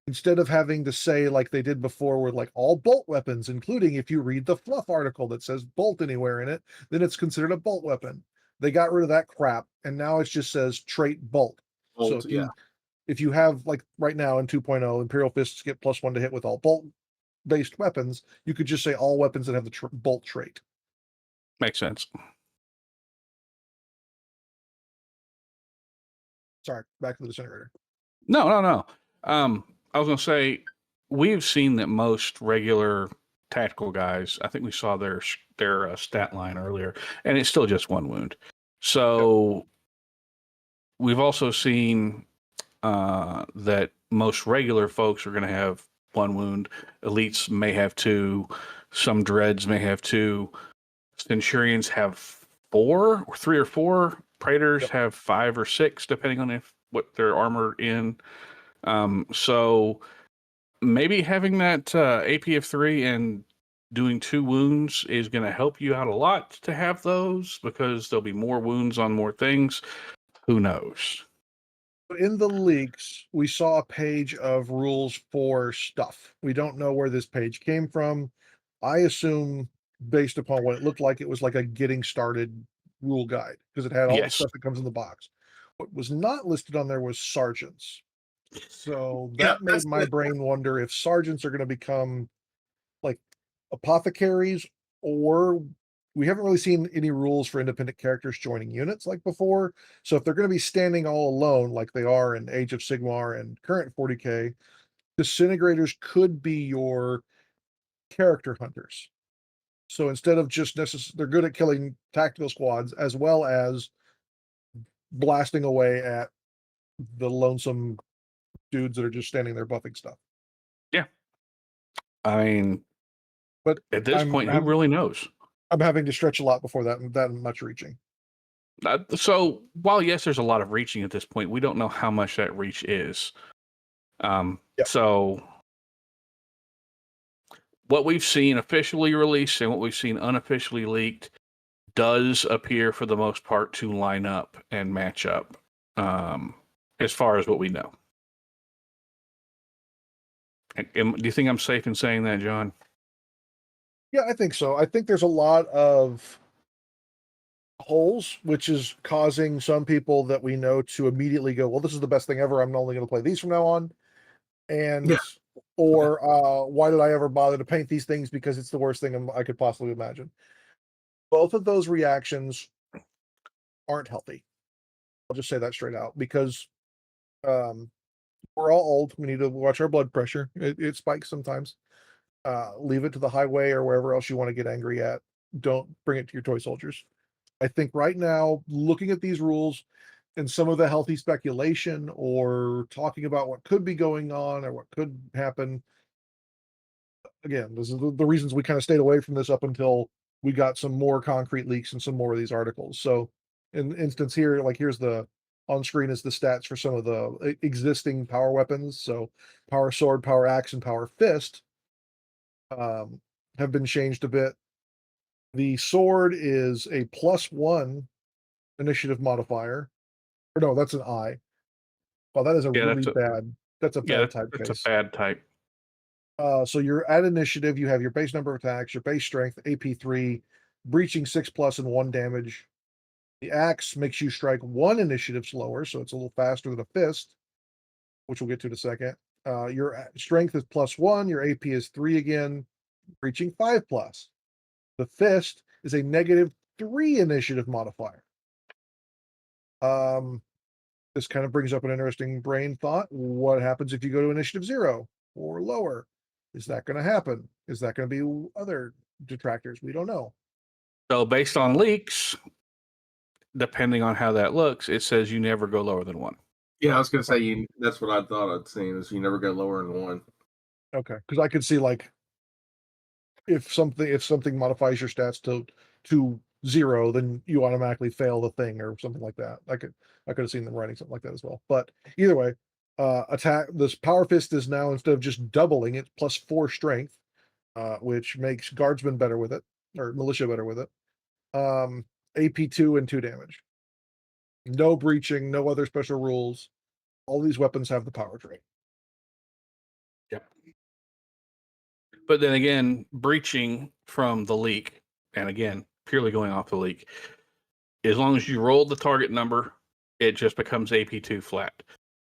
instead of having to say like they did before with like all bolt weapons, including if you read the fluff article that says bolt anywhere in it, then it's considered a bolt weapon. They got rid of that crap, and now it just says trait bolt. So if you have, like right now in 2.0, Imperial Fists get +1 to hit with all bolt-based weapons, you could just say all weapons that have the bolt trait. Makes sense. Sorry, back to the disintegrator. No. I was going to say, we've seen that most regular tactical guys, I think we saw their stat line earlier, and it's still just 1 wound. So we've also seen that most regular folks are going to have 1 wound. Elites may have 2. Some dreads may have 2. Centurions have 4 or 3 or 4. Praetors have 5 or 6, depending on what they're armored in. So maybe having that AP of 3 and doing 2 wounds is going to help you out a lot to have those, because there'll be more wounds on more things. Who knows? In the leaks, we saw a page of rules for stuff. We don't know where this page came from. I assume, based upon what it looked like, it was like a getting started rule guide, because it had all the stuff that comes in the box. What was not listed on there was sergeants. So that made my brain wonder if sergeants are going to become like apothecaries, or we haven't really seen any rules for independent characters joining units like before. So if they're going to be standing all alone like they are in Age of Sigmar and current 40K, disintegrators could be your character hunters. So instead of just they're good at killing tactical squads as well as blasting away at the lonesome dudes that are just standing there buffing stuff. Yeah. I mean, but at this point, who really knows? I'm having to stretch a lot before that much reaching. So while yes, there's a lot of reaching at this point, we don't know how much that reach is. So what we've seen officially released and what we've seen unofficially leaked does appear for the most part to line up and match up, as far as what we know. Do you think I'm safe in saying that, John? Yeah, I think so. I think there's a lot of holes, which is causing some people that we know to immediately go, well, this is the best thing ever. I'm only going to play these from now on. And or why did I ever bother to paint these things? Because it's the worst thing I could possibly imagine. Both of those reactions aren't healthy. I'll just say that straight out, because we're all old. We need to watch our blood pressure. It spikes sometimes. Leave it to the highway or wherever else you want to get angry at. Don't bring it to your toy soldiers. I think right now, looking at these rules and some of the healthy speculation or talking about what could be going on or what could happen, again, this is the reasons we kind of stayed away from this up until we got some more concrete leaks and some more of these articles. So in instance here, like here's the on screen is the stats for some of the existing power weapons. So power sword, power axe, and power fist have been changed a bit. The sword is a +1 initiative modifier. Or no, that's an I. Well, that is a really bad. That's a bad typeface. That's a bad type. So you're at initiative. You have your base number of attacks, your base strength, AP3, breaching 6+ and 1 damage. The axe makes you strike 1 initiative slower, so it's a little faster than a fist, which we'll get to in a second. Your strength is +1. Your AP is 3 again, breaching 5+. The fist is a -3 initiative modifier. This kind of brings up an interesting brain thought. What happens if you go to initiative 0 or lower? Is that going to happen? Is that going to be other detractors? We don't know. So based on leaks, depending on how that looks, it says you never go lower than 1. Yeah, I was going to say that's what I thought I'd seen, is you never go lower than 1. Okay, because I could see like if something modifies your stats to 0, then you automatically fail the thing or something like that. I could have seen them writing something like that as well. But either way, this power fist is now, instead of just doubling it, +4 strength, which makes guardsmen better with it, or militia better with it. AP2 and 2 damage. No breaching, no other special rules. All these weapons have the power trait. Yep. But then again, breaching from the leak, and again, purely going off the leak, as long as you roll the target number, it just becomes AP2 flat.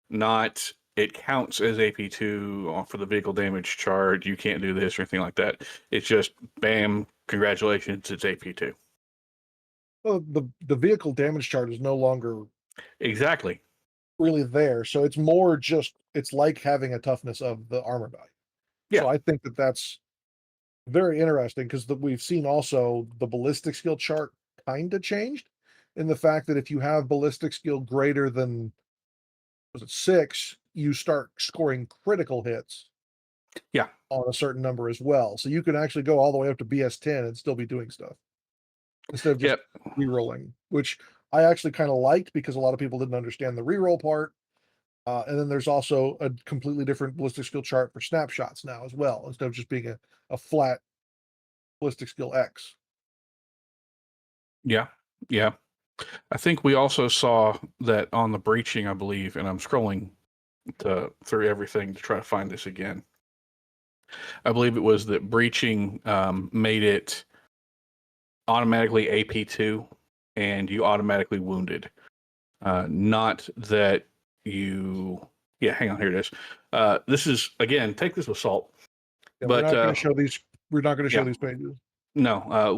Not it counts as AP2 for the vehicle damage chart. You can't do this or anything like that. It's just bam, congratulations, it's AP2. Well, the vehicle damage chart is no longer exactly really there. So it's more just, it's like having a toughness of the armor value. Yeah. So I think that's very interesting, because we've seen also the ballistic skill chart kind of changed in the fact that if you have ballistic skill greater than 6, you start scoring critical hits. Yeah. On a certain number as well. So you can actually go all the way up to BS10 and still be doing stuff instead of just re-rolling, which I actually kind of liked, because a lot of people didn't understand the re-roll part. And then there's also a completely different ballistic skill chart for snapshots now as well, instead of just being a flat ballistic skill X. Yeah. Yeah. I think we also saw that on the breaching, I believe, and I'm scrolling through everything to try to find this again. I believe it was that breaching made it automatically AP2 and you automatically wounded. Not that you Yeah, hang on. Here it is. This is, again, take this with salt. Yeah, But we're not going to show these. We're not going to show yeah. these pages. No,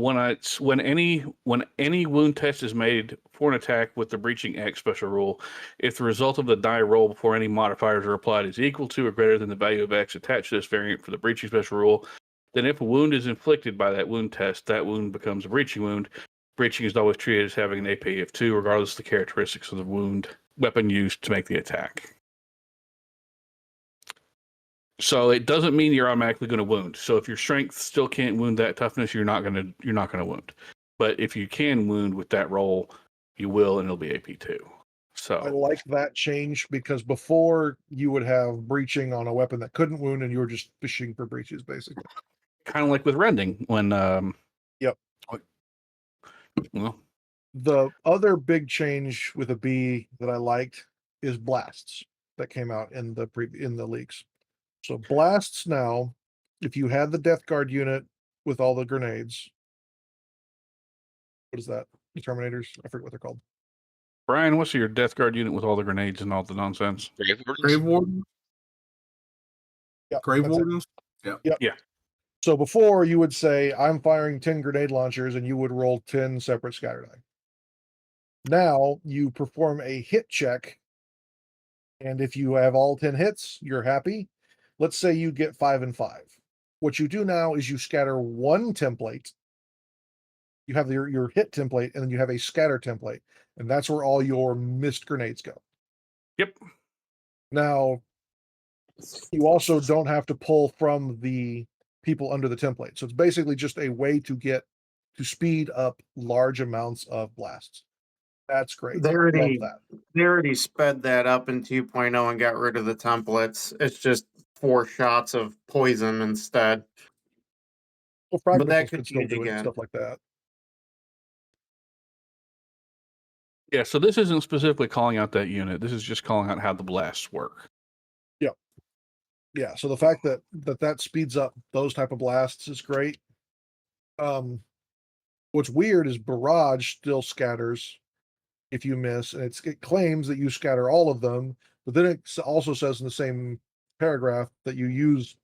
when any wound test is made for an attack with the breaching X special rule, if the result of the die roll before any modifiers are applied is equal to or greater than the value of X attached to this variant for the breaching special rule, then if a wound is inflicted by that wound test, that wound becomes a breaching wound. Breaching is always treated as having an AP of 2, regardless of the characteristics of the wound weapon used to make the attack. So it doesn't mean you're automatically going to wound. So if your strength still can't wound that toughness, you're not going to wound. But if you can wound with that roll, you will, and it'll be AP2. So I like that change because before you would have breaching on a weapon that couldn't wound, and you were just fishing for breaches, basically. kind of like with rending when Yep. Well, the other big change with a B that I liked is blasts that came out in the leaks. So blasts now, if you had the Death Guard unit with all the grenades, what is that? The Terminators? I forget what they're called. Brian, what's your Death Guard unit with all the grenades and all the nonsense? Grave Warden. Yeah, Grave Wardens. Yeah. So before you would say, I'm firing 10 grenade launchers, and you would roll 10 separate scatter die. Now you perform a hit check, and if you have all 10 hits, you're happy. Let's say you get 5 and 5. What you do now is you scatter one template. You have your hit template, and then you have a scatter template, and that's where all your missed grenades go. Yep. Now, you also don't have to pull from the people under the template. So it's basically just a way to speed up large amounts of blasts. That's great. They already Love that. They already sped that up in 2.0 and got rid of the templates. It's just 4 shots of poison instead. Well, But frag that missiles could could still change do it and again. stuff like that. Yeah, so this isn't specifically calling out that unit. This is just calling out how the blasts work. Yeah, so the fact that speeds up those type of blasts is great. What's weird is barrage still scatters if you miss, and it claims that you scatter all of them, but then it also says in the same paragraph that you use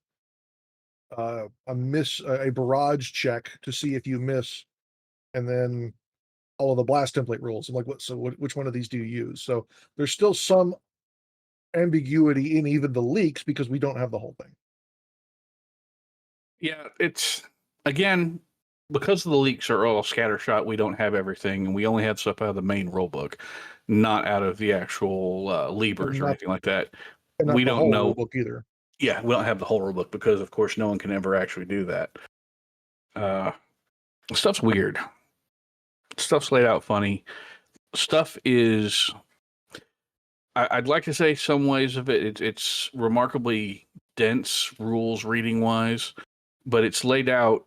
a barrage check to see if you miss, and then all of the blast template rules. I'm like, which one of these do you use? So there's still some ambiguity in even the leaks because we don't have the whole thing. Yeah, it's, again, because the leaks are all scattershot, we don't have everything, and we only have stuff out of the main rulebook, not out of the actual levers or anything like that. And we not the don't whole know rulebook either. Yeah, we don't have the whole rulebook because, of course, no one can ever actually do that. Stuff's weird. Stuff's laid out funny. Stuff is, I'd like to say some ways of it's remarkably dense rules reading wise, but it's laid out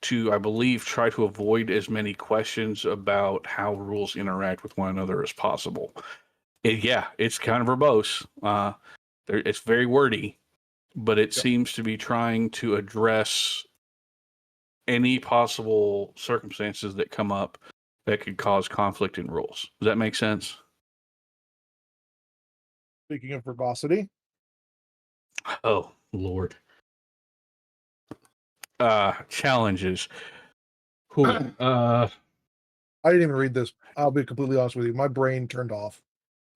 to, I believe, try to avoid as many questions about how rules interact with one another as possible. It's kind of verbose. It's very wordy, but it seems to be trying to address any possible circumstances that come up that could cause conflict in rules. Does that make sense? Speaking of verbosity, Oh, Lord. Challenges. I didn't even read this. I'll be completely honest with you. My brain turned off.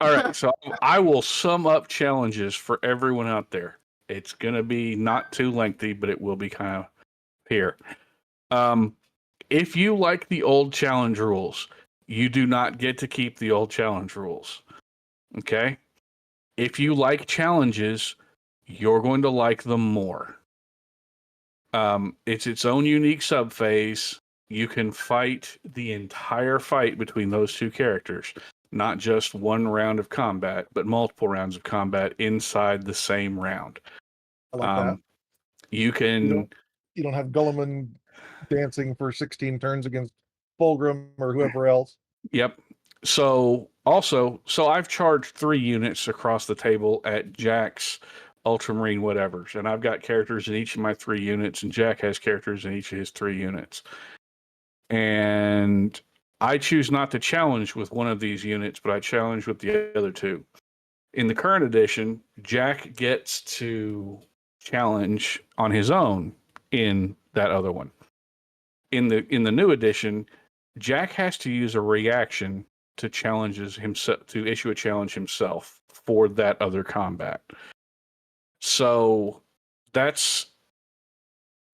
All right, so I will sum up challenges for everyone out there. It's going to be not too lengthy, but it will be kind of here. If you like the old challenge rules, you do not get to keep the old challenge rules. Okay? If you like challenges, you're going to like them more. It's its own unique subphase. You can fight the entire fight between those two characters. Not just one round of combat, but multiple rounds of combat inside the same round. I like that. You can... You don't have Gulliman dancing for 16 turns against Fulgrim or whoever else. Yep. So I've charged 3 units across the table at Jack's Ultramarine whatevers, and I've got characters in each of my 3 units, and Jack has characters in each of his 3 units. And I choose not to challenge with one of these units, but I challenge with the other 2. In the current edition, Jack gets to challenge on his own in that other one. In the new edition, Jack has to use a reaction to issue a challenge himself for that other combat. So that's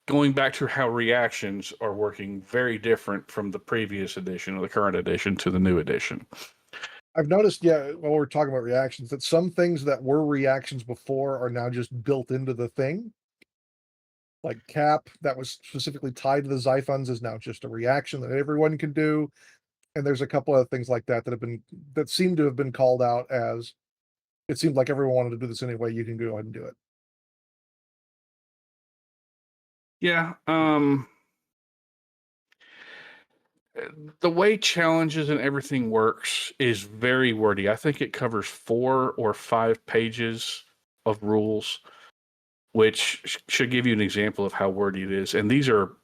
going back to how reactions are working very different from the previous edition or the current edition to the new edition. I've noticed, while we're talking about reactions, that some things that were reactions before are now just built into the thing. Like Cap, that was specifically tied to the Xiphons, is now just a reaction that everyone can do. And there's a couple of things like that that seem to have been called out as, it seemed like everyone wanted to do this anyway, you can go ahead and do it. Yeah. The way challenges and everything works is very wordy. I think it covers 4 or 5 pages of rules, which should give you an example of how wordy it is. And these are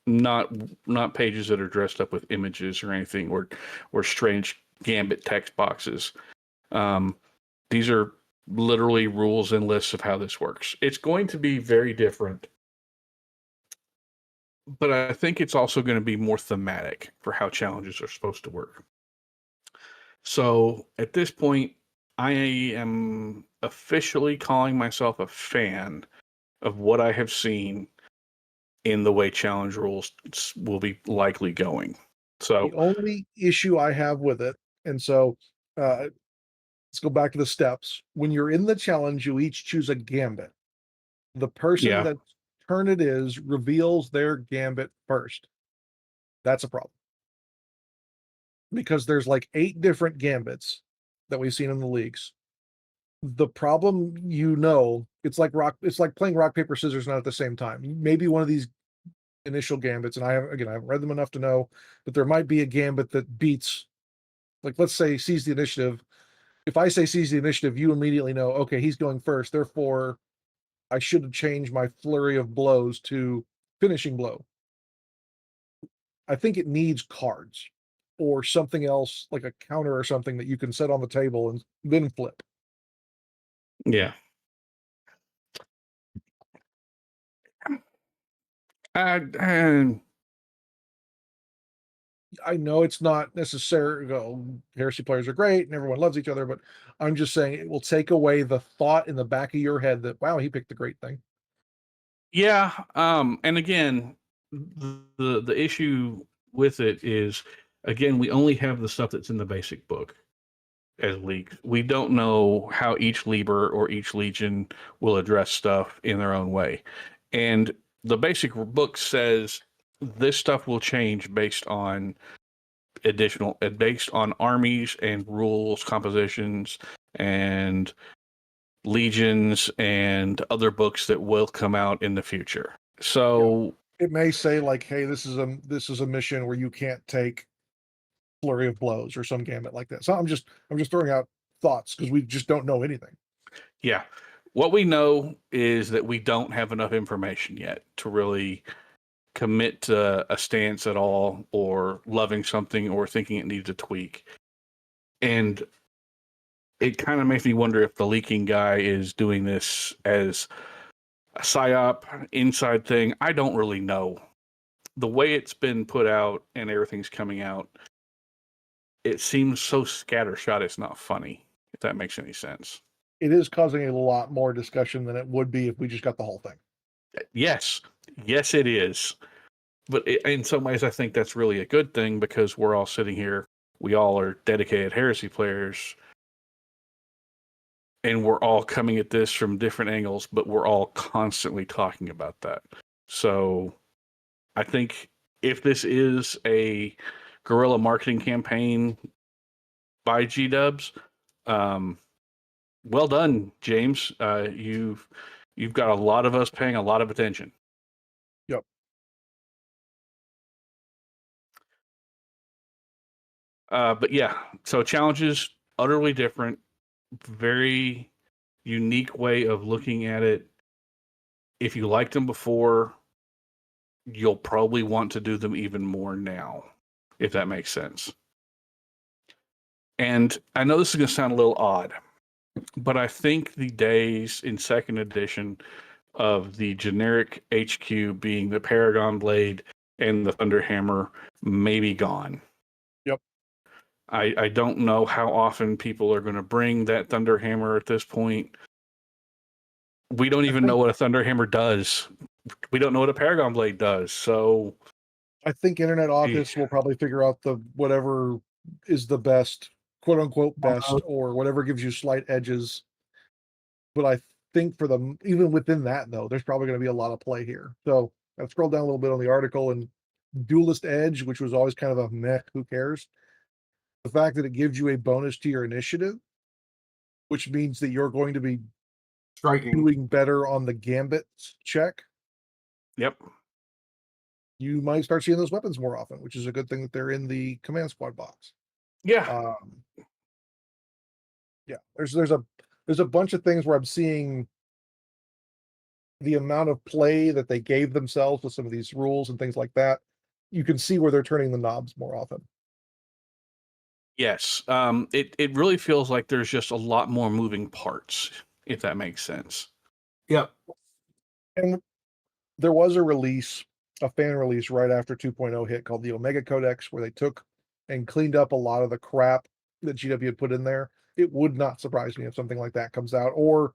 not pages that are dressed up with images or anything or strange Gambit text boxes. These are literally rules and lists of how this works. It's going to be very different, but I think it's also going to be more thematic for how challenges are supposed to work. So at this point, I am officially calling myself a fan of what I have seen in the way challenge rules will be likely going. So the only issue I have with it, and so let's go back to the steps. When you're in the challenge, you each choose a gambit. The person that turn it is reveals their gambit first. That's a problem. Because there's like 8 different gambits that we've seen in the leagues. The problem, it's like playing rock, paper, scissors, not at the same time. Maybe one of these initial gambits, and I haven't read them enough to know, but there might be a gambit that beats, like, let's say, seize the initiative. If I say seize the initiative, you immediately know, okay, he's going first, therefore I should have changed my flurry of blows to finishing blow. I think it needs cards or something else, like a counter or something that you can set on the table and then flip. Yeah. I know it's not necessarily, Heresy players are great and everyone loves each other, but I'm just saying it will take away the thought in the back of your head that, wow, he picked the great thing. Yeah. And again, the issue with it is, again, we only have the stuff that's in the basic book as leagues. We don't know how each Liber or each Legion will address stuff in their own way. And the basic book says this stuff will change based on armies and rules, compositions, and legions and other books that will come out in the future. So it may say like, hey, this is a mission where you can't take flurry of blows or some gambit like that. So I'm just throwing out thoughts because we just don't know anything. Yeah. What we know is that we don't have enough information yet to really commit to a stance at all, or loving something or thinking it needs a tweak. And it kind of makes me wonder if the leaking guy is doing this as a psyop, inside thing. I don't really know. The way it's been put out and everything's coming out, it seems so scattershot it's not funny, if that makes any sense. It is causing a lot more discussion than it would be if we just got the whole thing. Yes, it is. But in some ways, I think that's really a good thing, because we're all sitting here. We all are dedicated Heresy players, and we're all coming at this from different angles, but we're all constantly talking about that. So I think if this is a guerrilla marketing campaign by G-Dubs, well done, James. You've got a lot of us paying a lot of attention. Yep. But yeah, so challenges, utterly different, very unique way of looking at it. If you liked them before, you'll probably want to do them even more now, if that makes sense. And I know this is going to sound a little odd, But I think the days in second edition of the generic HQ being the Paragon Blade and the Thunderhammer may be gone. Yep. I don't know how often people are going to bring that Thunderhammer at this point. We don't even know what a Thunderhammer does. We don't know what a Paragon Blade does. So I think Internet Office will probably figure out the whatever is the best, quote unquote best, or whatever gives you slight edges. But I think for them, even within that though, there's probably going to be a lot of play here. So I've scrolled down a little bit on the article, and Duelist Edge, which was always kind of a meh, who cares? The fact that it gives you a bonus to your initiative, which means that you're going to be Striking. doing better on the gambit check. Yep. You might start seeing those weapons more often, which is a good thing that they're in the command squad box. Yeah. Yeah. There's a bunch of things where I'm seeing the amount of play that they gave themselves with some of these rules and things like that. You can see where they're turning the knobs more often. Yes. It really feels like there's just a lot more moving parts, if that makes sense. Yep. And there was a fan release right after 2.0 hit called the Omega Codex, where they took and cleaned up a lot of the crap that GW had put in there. It would not surprise me if something like that comes out, or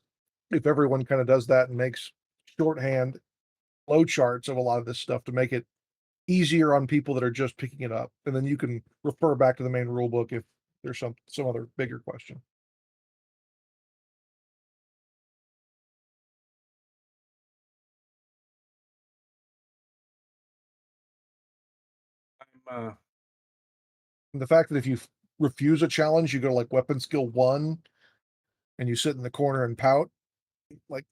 if everyone kind of does that and makes shorthand flow charts of a lot of this stuff to make it easier on people that are just picking it up. And then you can refer back to the main rule book if there's some other bigger question. And the fact that if you refuse a challenge, you go to like weapon skill 1 and you sit in the corner and pout, like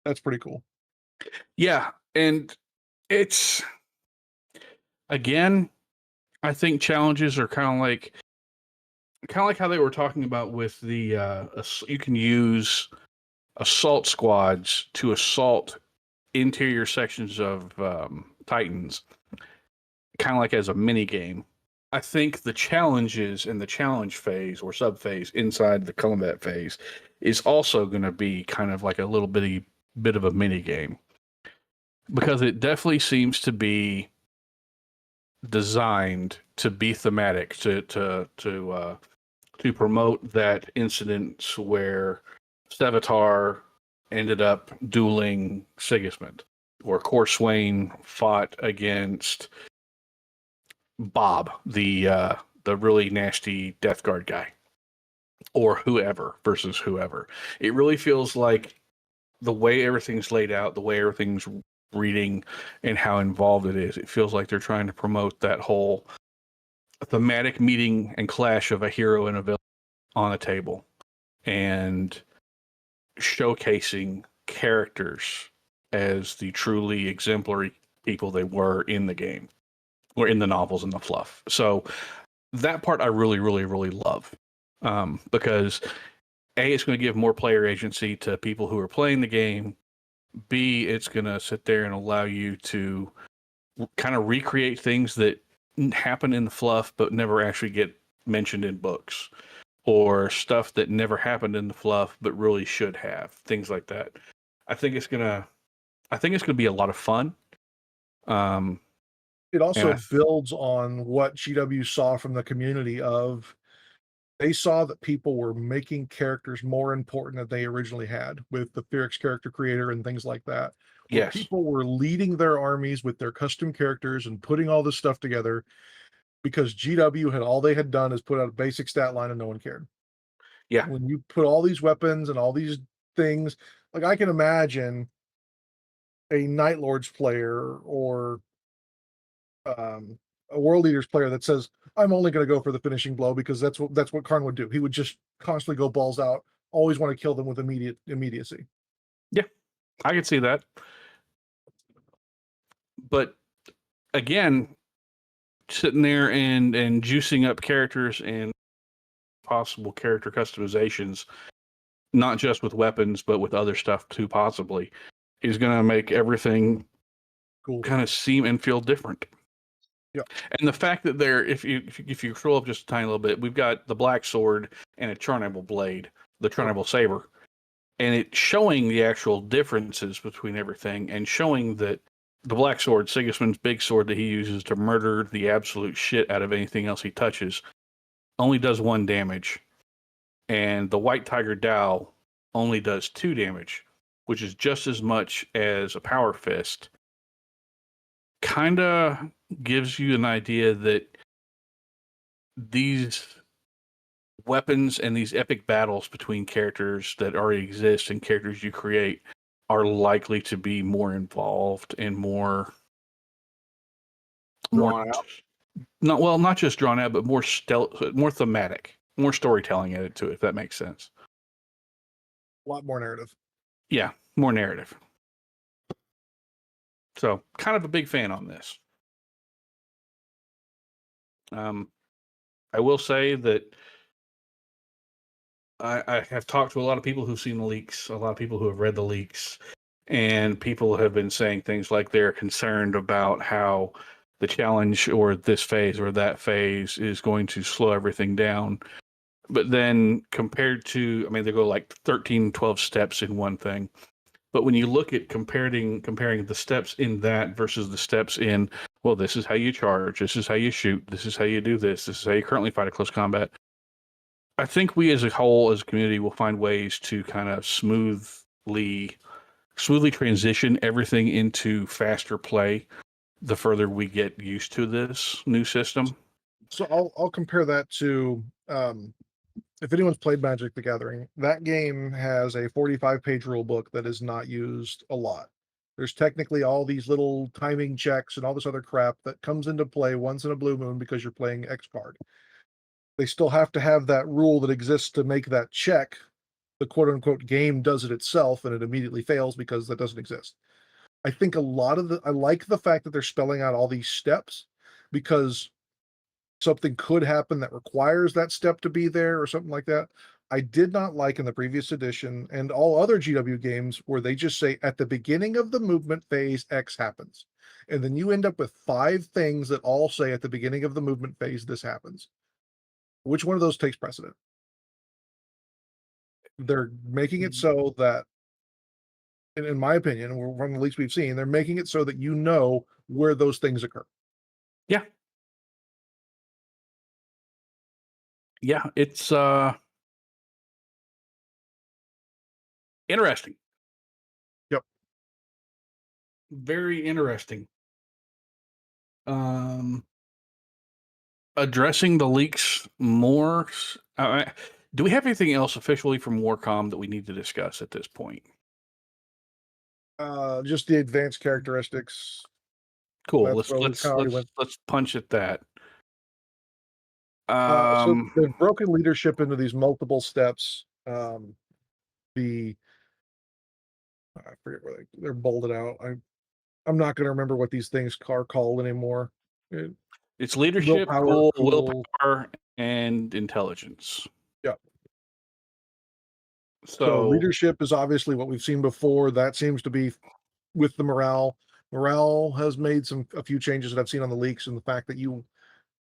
that's pretty cool. Yeah, and it's again, I think challenges are kind of like how they were talking about with the you can use assault squads to assault interior sections of Titans, kind of like as a mini game. I think the challenges in the challenge phase or sub phase inside the combat phase is also going to be kind of like a little bit of a mini game, because it definitely seems to be designed to be thematic to promote that incident where Sevatar ended up dueling Sigismund, or Corswain fought against Bob, the really nasty Death Guard guy, or whoever versus whoever. It really feels like the way everything's laid out, the way everything's reading, and how involved it is. It feels like they're trying to promote that whole thematic meeting and clash of a hero and a villain on a table, and showcasing characters as the truly exemplary people they were in the game or in the novels and the fluff. So that part I really, really, really love, because A, it's going to give more player agency to people who are playing the game. B, it's going to sit there and allow you to kind of recreate things that happen in the fluff but never actually get mentioned in books, or stuff that never happened in the fluff but really should have. Things like that. I think it's gonna be a lot of fun. It also builds on what GW saw from the community of, they saw that people were making characters more important than they originally had with the Pyrrhix character creator and things like that. Where Yes. people were leading their armies with their custom characters and putting all this stuff together because GW had all they had done is put out a basic stat line and no one cared. Yeah. When you put all these weapons and all these things, like I can imagine a Night Lords player or a World Eaters player that says, I'm only going to go for the finishing blow because that's what Karn would do. He would just constantly go balls out, always want to kill them with immediacy. Yeah, I could see that. But again, sitting there and juicing up characters and possible character customizations, not just with weapons but with other stuff too, possibly, is going to make everything cool, kind of seem and feel different. Yeah. And the fact that if you scroll up just a tiny little bit, we've got the Black Sword and a Charnable Blade. the Tribal Saber, and it's showing the actual differences between everything, and showing that the Black Sword, Sigismund's big sword that he uses to murder the absolute shit out of anything else he touches, only does 1 damage, and the White Tiger Dao only does 2 damage, which is just as much as a Power Fist. Kinda gives you an idea that these weapons and these epic battles between characters that already exist and characters you create are likely to be more involved and more Drawn out. Not just drawn out, but more thematic, more storytelling added to it, if that makes sense. A lot more narrative. Yeah, more narrative. So, kind of a big fan on this. I will say that I have talked to a lot of people who've seen the leaks, a lot of people who have read the leaks, and people have been saying things like they're concerned about how the challenge or this phase or that phase is going to slow everything down. But then compared to, I mean, they go like 13, 12 steps in one thing. But when you look at comparing the steps in that versus the steps in, well, this is how you charge, this is how you shoot, this is how you do this is how you currently fight a close combat. I think we as a whole, as a community, will find ways to kind of smoothly transition everything into faster play the further we get used to this new system. So I'll compare that to if anyone's played Magic the Gathering, that game has a 45-page rule book that is not used a lot. There's technically all these little timing checks and all this other crap that comes into play once in a blue moon because you're playing X card. They still have to have that rule that exists to make that check. The quote-unquote game does it itself, and it immediately fails because that doesn't exist. I think I like the fact that they're spelling out all these steps, because something could happen that requires that step to be there or something like that. I did not like in the previous edition and all other GW games where they just say at the beginning of the movement phase, X happens. And then you end up with 5 things that all say at the beginning of the movement phase, this happens. Which one of those takes precedent? They're making it so that, in my opinion, from the leaks we've seen, they're making it so that you know where those things occur. Yeah. Yeah, it's interesting. Yep. Very interesting. Addressing the leaks more. Do we have anything else officially from Warcom that we need to discuss at this point? Just the advanced characteristics. Cool. That's Let's punch at that. So they've broken leadership into these multiple steps. I forget where they're bolded out. I'm not going to remember what these things are called anymore. It's leadership, willpower, and intelligence. Yeah. So leadership is obviously what we've seen before. That seems to be with the morale. Morale has made a few changes that I've seen on the leaks, and the fact that you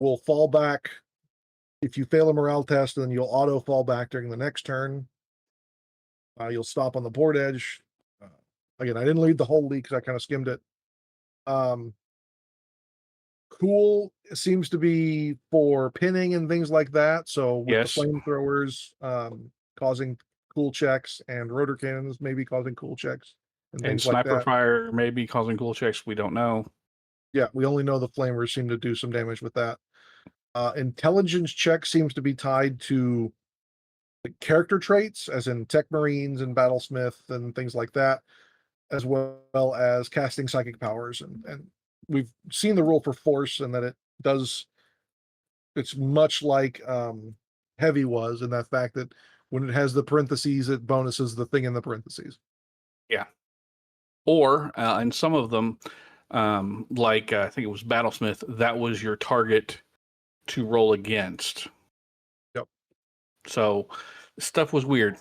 will fall back if you fail a morale test, and then you'll auto fall back during the next turn. You'll stop on the board edge. Again, I didn't read the whole leak because I kind of skimmed it. Cool seems to be for pinning and things like that. So with yes, the flamethrowers causing cool checks, and rotor cannons maybe causing cool checks, and sniper fire maybe causing cool checks. We don't know. Yeah, we only know the flamers seem to do some damage with that. Intelligence check seems to be tied to character traits, as in Tech Marines and Battlesmith and things like that, as well as casting psychic powers. And we've seen the rule for force, and that it's much like heavy was, in that fact that when it has the parentheses, it bonuses the thing in the parentheses. Yeah. Or in some of them, like I think it was Battlesmith, that was your target to roll against. Yep. So stuff was weird.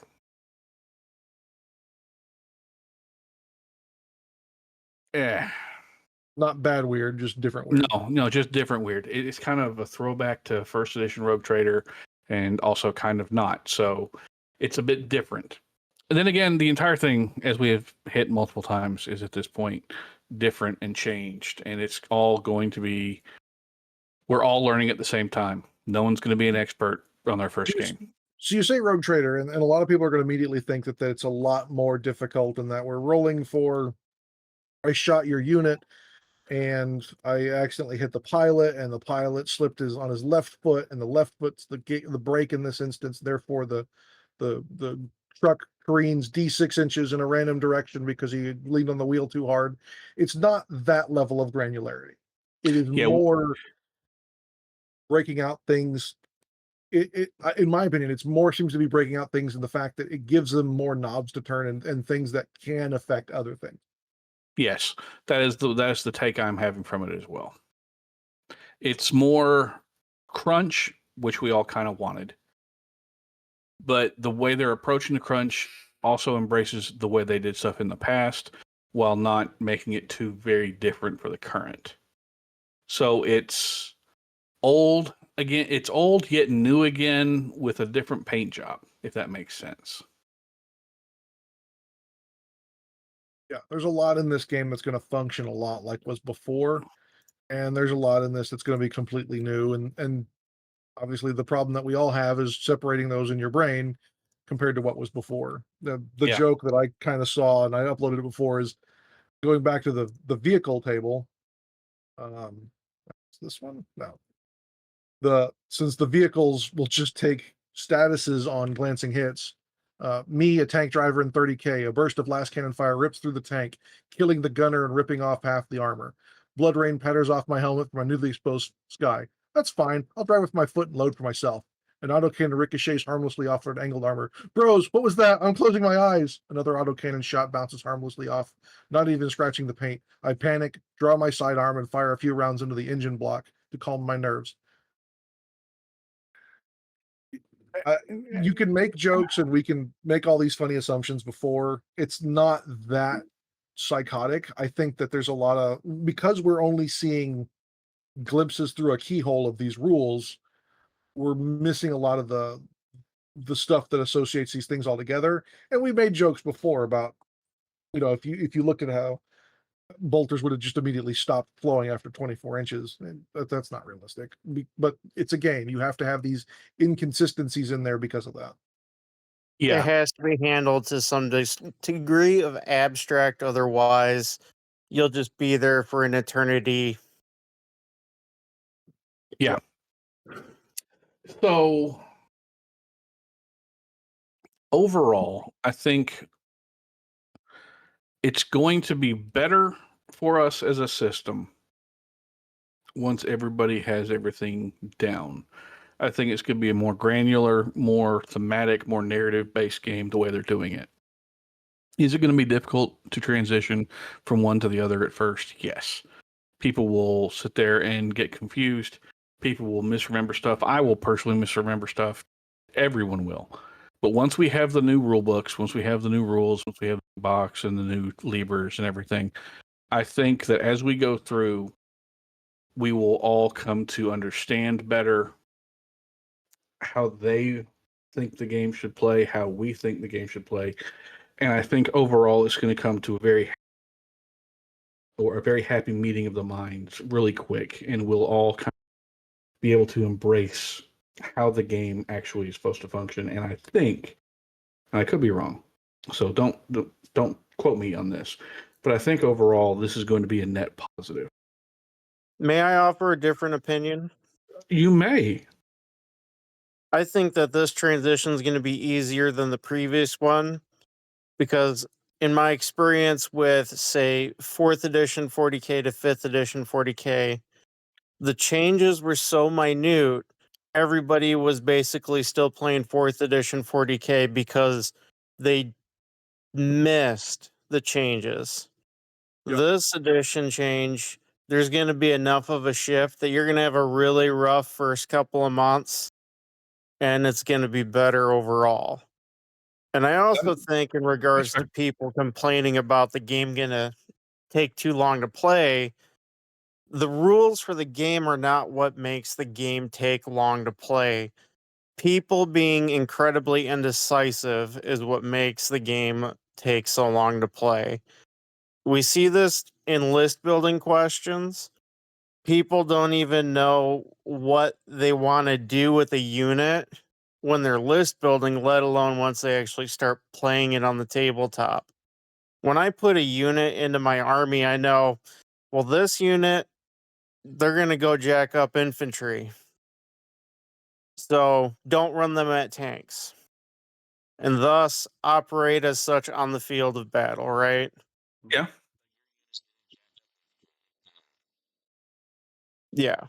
Yeah. Not bad weird, just different weird. No, just different weird. It's kind of a throwback to first edition Rogue Trader, and also kind of not. So It's a bit different. And then again, the entire thing, as we have hit multiple times, is at this point different and changed. And it's all going to be, we're all learning at the same time. No one's going to be an expert on their first game. So you say Rogue Trader, and a lot of people are going to immediately think that it's a lot more difficult and that we're rolling for, I shot your unit and I accidentally hit the pilot, and the pilot slipped on his left foot, and the left foot's the brake in this instance. Therefore, the truck careens D6 inches in a random direction because he leaned on the wheel too hard. It's not that level of granularity. It is more breaking out things. In my opinion, it's more seems to be breaking out things in the fact that it gives them more knobs to turn and things that can affect other things. Yes, that's the take I'm having from it as well. It's more crunch, which we all kind of wanted. But the way they're approaching the crunch also embraces the way they did stuff in the past while not making it too very different for the current. So it's old again. It's old yet new again with a different paint job, if that makes sense. Yeah, there's a lot in this game that's going to function a lot like was before, and there's a lot in this that's going to be completely new. And obviously, the problem that we all have is separating those in your brain compared to what was before. The joke that I kind of saw, and I uploaded it before, is going back to the vehicle table. This one? No. Since the vehicles will just take statuses on glancing hits. Me, a tank driver in 30K, a burst of last cannon fire rips through the tank, killing the gunner and ripping off half the armor. Blood rain patters off my helmet from my newly exposed sky. That's fine. I'll drive with my foot and load for myself. An autocannon ricochets harmlessly off an angled armor. Bros, what was that? I'm closing my eyes. Another autocannon shot bounces harmlessly off, not even scratching the paint. I panic, draw my sidearm, and fire a few rounds into the engine block to calm my nerves. You can make jokes and we can make all these funny assumptions before. It's not that psychotic. I think that there's a lot of, because we're only seeing glimpses through a keyhole of these rules, we're missing a lot of the stuff that associates these things all together. And we made jokes before about, if you look at how bolters would have just immediately stopped flowing after 24 inches. And that's not realistic. But it's a game. You have to have these inconsistencies in there because of that. Yeah. It has to be handled to some degree of abstract. Otherwise, you'll just be there for an eternity. Yeah. So overall, I think it's going to be better for us as a system once everybody has everything down. I think it's going to be a more granular, more thematic, more narrative-based game the way they're doing it. Is it going to be difficult to transition from one to the other at first? Yes. People will sit there and get confused. People will misremember stuff. I will personally misremember stuff. Everyone will. But once we have the new rule books, once we have the new rules, once we have the box and the new levers and everything, I think that as we go through, we will all come to understand better how they think the game should play, how we think the game should play. And I think overall it's going to come to a very happy meeting of the minds really quick, and we'll all kind of be able to embrace how the game actually is supposed to function. And I think, and I could be wrong, so don't quote me on this, but I think overall this is going to be a net positive. May I offer a different opinion? You may. I think that this transition is going to be easier than the previous one, because in my experience with, say, 4th edition 40K to 5th edition 40K, the changes were so minute, everybody was basically still playing 4th edition 40K because they missed the changes. Yep. This edition change, there's going to be enough of a shift that you're going to have a really rough first couple of months, and it's going to be better overall. And I also think in regards to people complaining about the game going to take too long to play, the rules for the game are not what makes the game take long to play. people being incredibly indecisive is what makes the game take so long to play. We see this in list building questions. People don't even know what they want to do with a unit when they're list building, let alone once they actually start playing it on the tabletop. When I put a unit into my army, I know, well, this unit, they're going to go jack up infantry. So don't run them at tanks. And thus operate as such on the field of battle, right? Yeah. Yeah.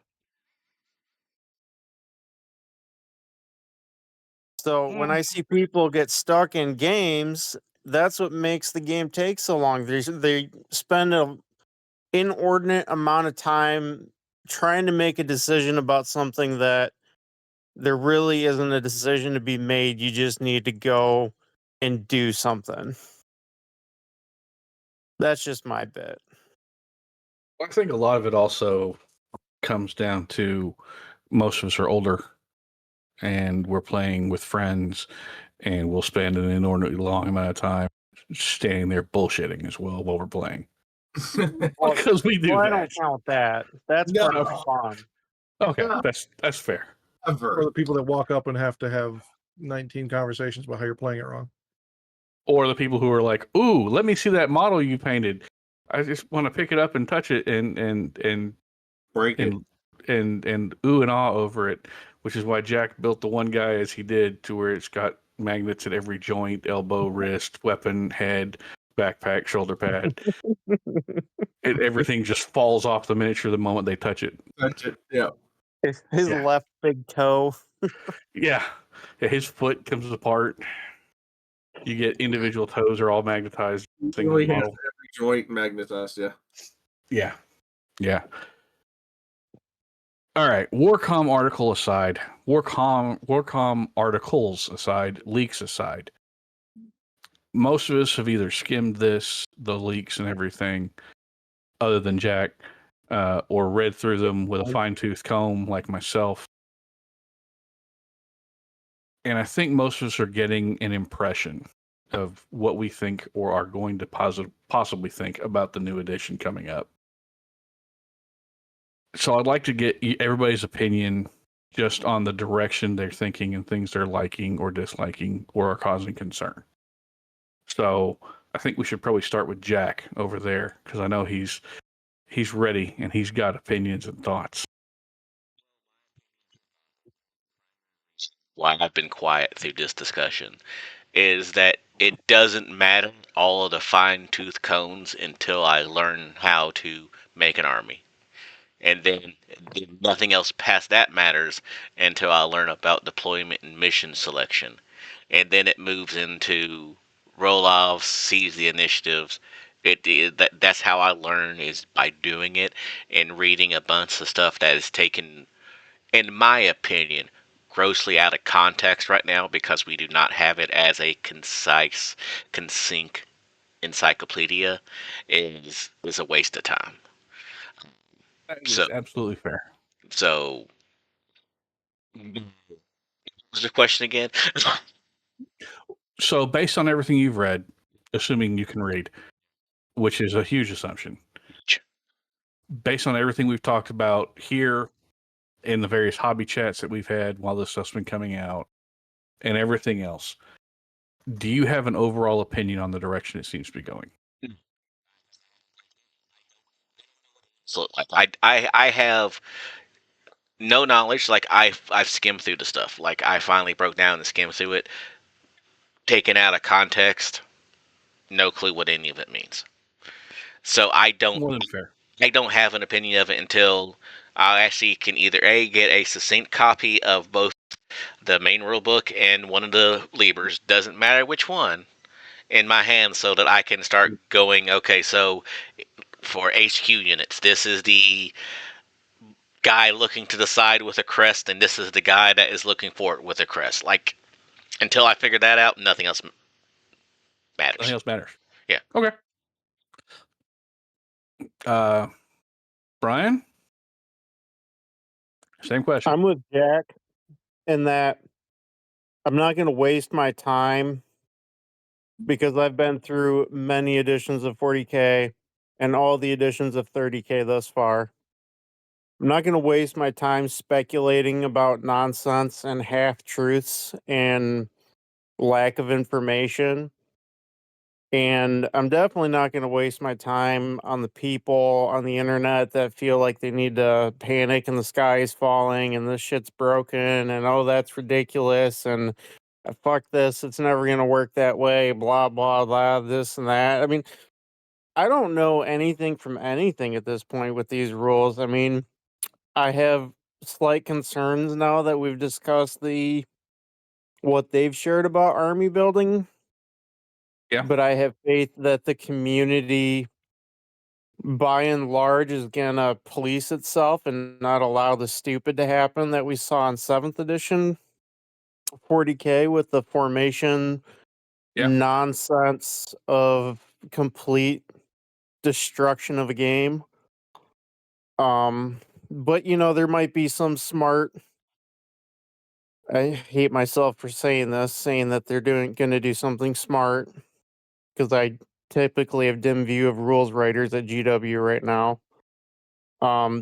So when I see people get stuck in games, that's what makes the game take so long. They spend an inordinate amount of time trying to make a decision about something that there really isn't a decision to be made. You just need to go and do something. That's just my bit. I think a lot of it also comes down to most of us are older and we're playing with friends and we'll spend an inordinately long amount of time standing there bullshitting as well while we're playing. Because we do Well, I that. don't count that. That's No. part of fun. Okay, No. that's fair. Or the people that walk up and have to have 19 conversations about how you're playing it wrong. Or the people who are like, "Ooh, let me see that model you painted. I just want to pick it up and touch it and break it and ooh and ah over it," which is why Jack built the one guy as he did, to where it's got magnets at every joint, elbow, wrist, weapon, head, backpack, shoulder pad. Everything just falls off the miniature the moment they touch it. Touch it. Yeah. His Yeah. left big toe. Yeah, his foot comes apart. You get individual toes are all magnetized. Single Really has model. every joint magnetized. Yeah. Yeah. All right. Warcom article aside, Warcom articles aside, leaks aside. Most of us have either skimmed the leaks and everything, other than Jack, or read through them with a fine-tooth comb, like myself. And I think most of us are getting an impression of what we think or are going to possibly think about the new edition coming up. So I'd like to get everybody's opinion just on the direction they're thinking and things they're liking or disliking or are causing concern. So I think we should probably start with Jack over there, because I know he's ready and he's got opinions and thoughts. Why I've been quiet through this discussion is that it doesn't matter all of the fine tooth combs until I learn how to make an army. And then nothing else past that matters until I learn about deployment and mission selection. And then it moves into roll-offs, seize the initiatives. That's how I learn, is by doing it and reading a bunch of stuff that is taken, in my opinion, grossly out of context right now, because we do not have it as a concise, succinct encyclopedia. Is a waste of time. That is So absolutely fair. so what's the question again? So based on everything you've read, assuming you can read, which is a huge assumption, based on everything we've talked about here in the various hobby chats that we've had while this stuff's been coming out and everything else, do you have an overall opinion on the direction it seems to be going? So like I have no knowledge. Like I've skimmed through the stuff. Like I finally broke down and skimmed through it, taken out of context, no clue what any of it means. So More than fair. I don't have an opinion of it until I actually can either A, get a succinct copy of both the main rule book and one of the Libers, doesn't matter which one, in my hands, so that I can start going, okay, so for HQ units, this is the guy looking to the side with a crest, and this is the guy that is looking for it with a crest. Like, until I figure that out, nothing else matters. Nothing else matters. Yeah. Okay. Brian? Same question. I'm with Jack in that I'm not going to waste my time because I've been through many editions of 40K and all the editions of 30K thus far. I'm not going to waste my time speculating about nonsense and half truths and lack of information. And I'm definitely not going to waste my time on the people on the internet that feel like they need to panic and the sky is falling and this shit's broken and oh, that's ridiculous and fuck this, it's never going to work that way, blah, blah, blah, this and that. I mean, I don't know anything from anything at this point with these rules. I mean, I have slight concerns now that we've discussed what they've shared about army building. Yeah. But I have faith that the community, by and large, is gonna police itself and not allow the stupid to happen that we saw in 7th edition 40K with the formation nonsense of complete destruction of a game. But there might be some smart. I hate myself for saying this, saying that they're gonna do something smart because I typically have dim view of rules writers at GW right now.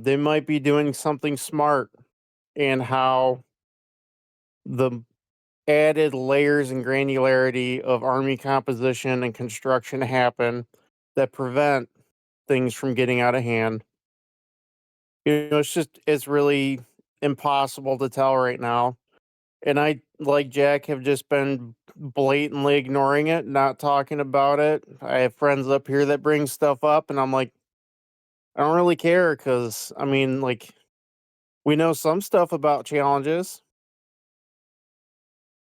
They might be doing something smart in how the added layers and granularity of army composition and construction happen that prevent things from getting out of hand. It's really impossible to tell right now. And I, like Jack, have just been blatantly ignoring it, not talking about it. I have friends up here that bring stuff up, and I'm like, I don't really care because, I mean, like, we know some stuff about challenges,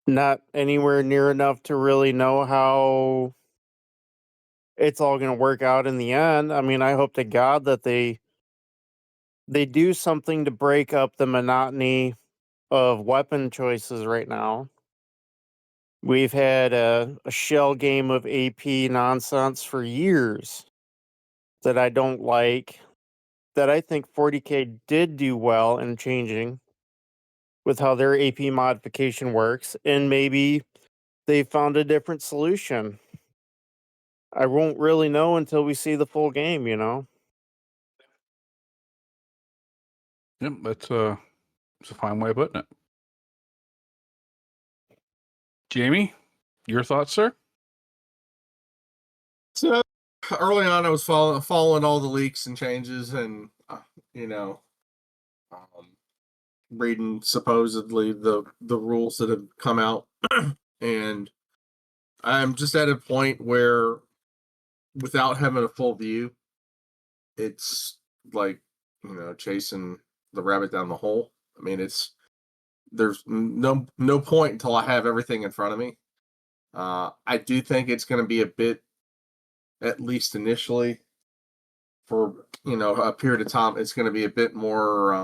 not anywhere near enough to really know how it's all going to work out in the end. I mean, I hope to God that they do something to break up the monotony of weapon choices right now. We've had a shell game of AP nonsense for years that I don't like, that I think 40K did do well in changing with how their AP modification works, and maybe they found a different solution. I won't really know until we see the full game, Yep, that's a fine way of putting it. Jamie, your thoughts, sir? So early on, I was following all the leaks and changes, and reading supposedly the rules that have come out, and I'm just at a point where, without having a full view, it's like chasing the rabbit down the hole. I mean, there's no point until I have everything in front of me. I do think it's going to be a bit, at least initially, for a period of time, it's going to be a bit more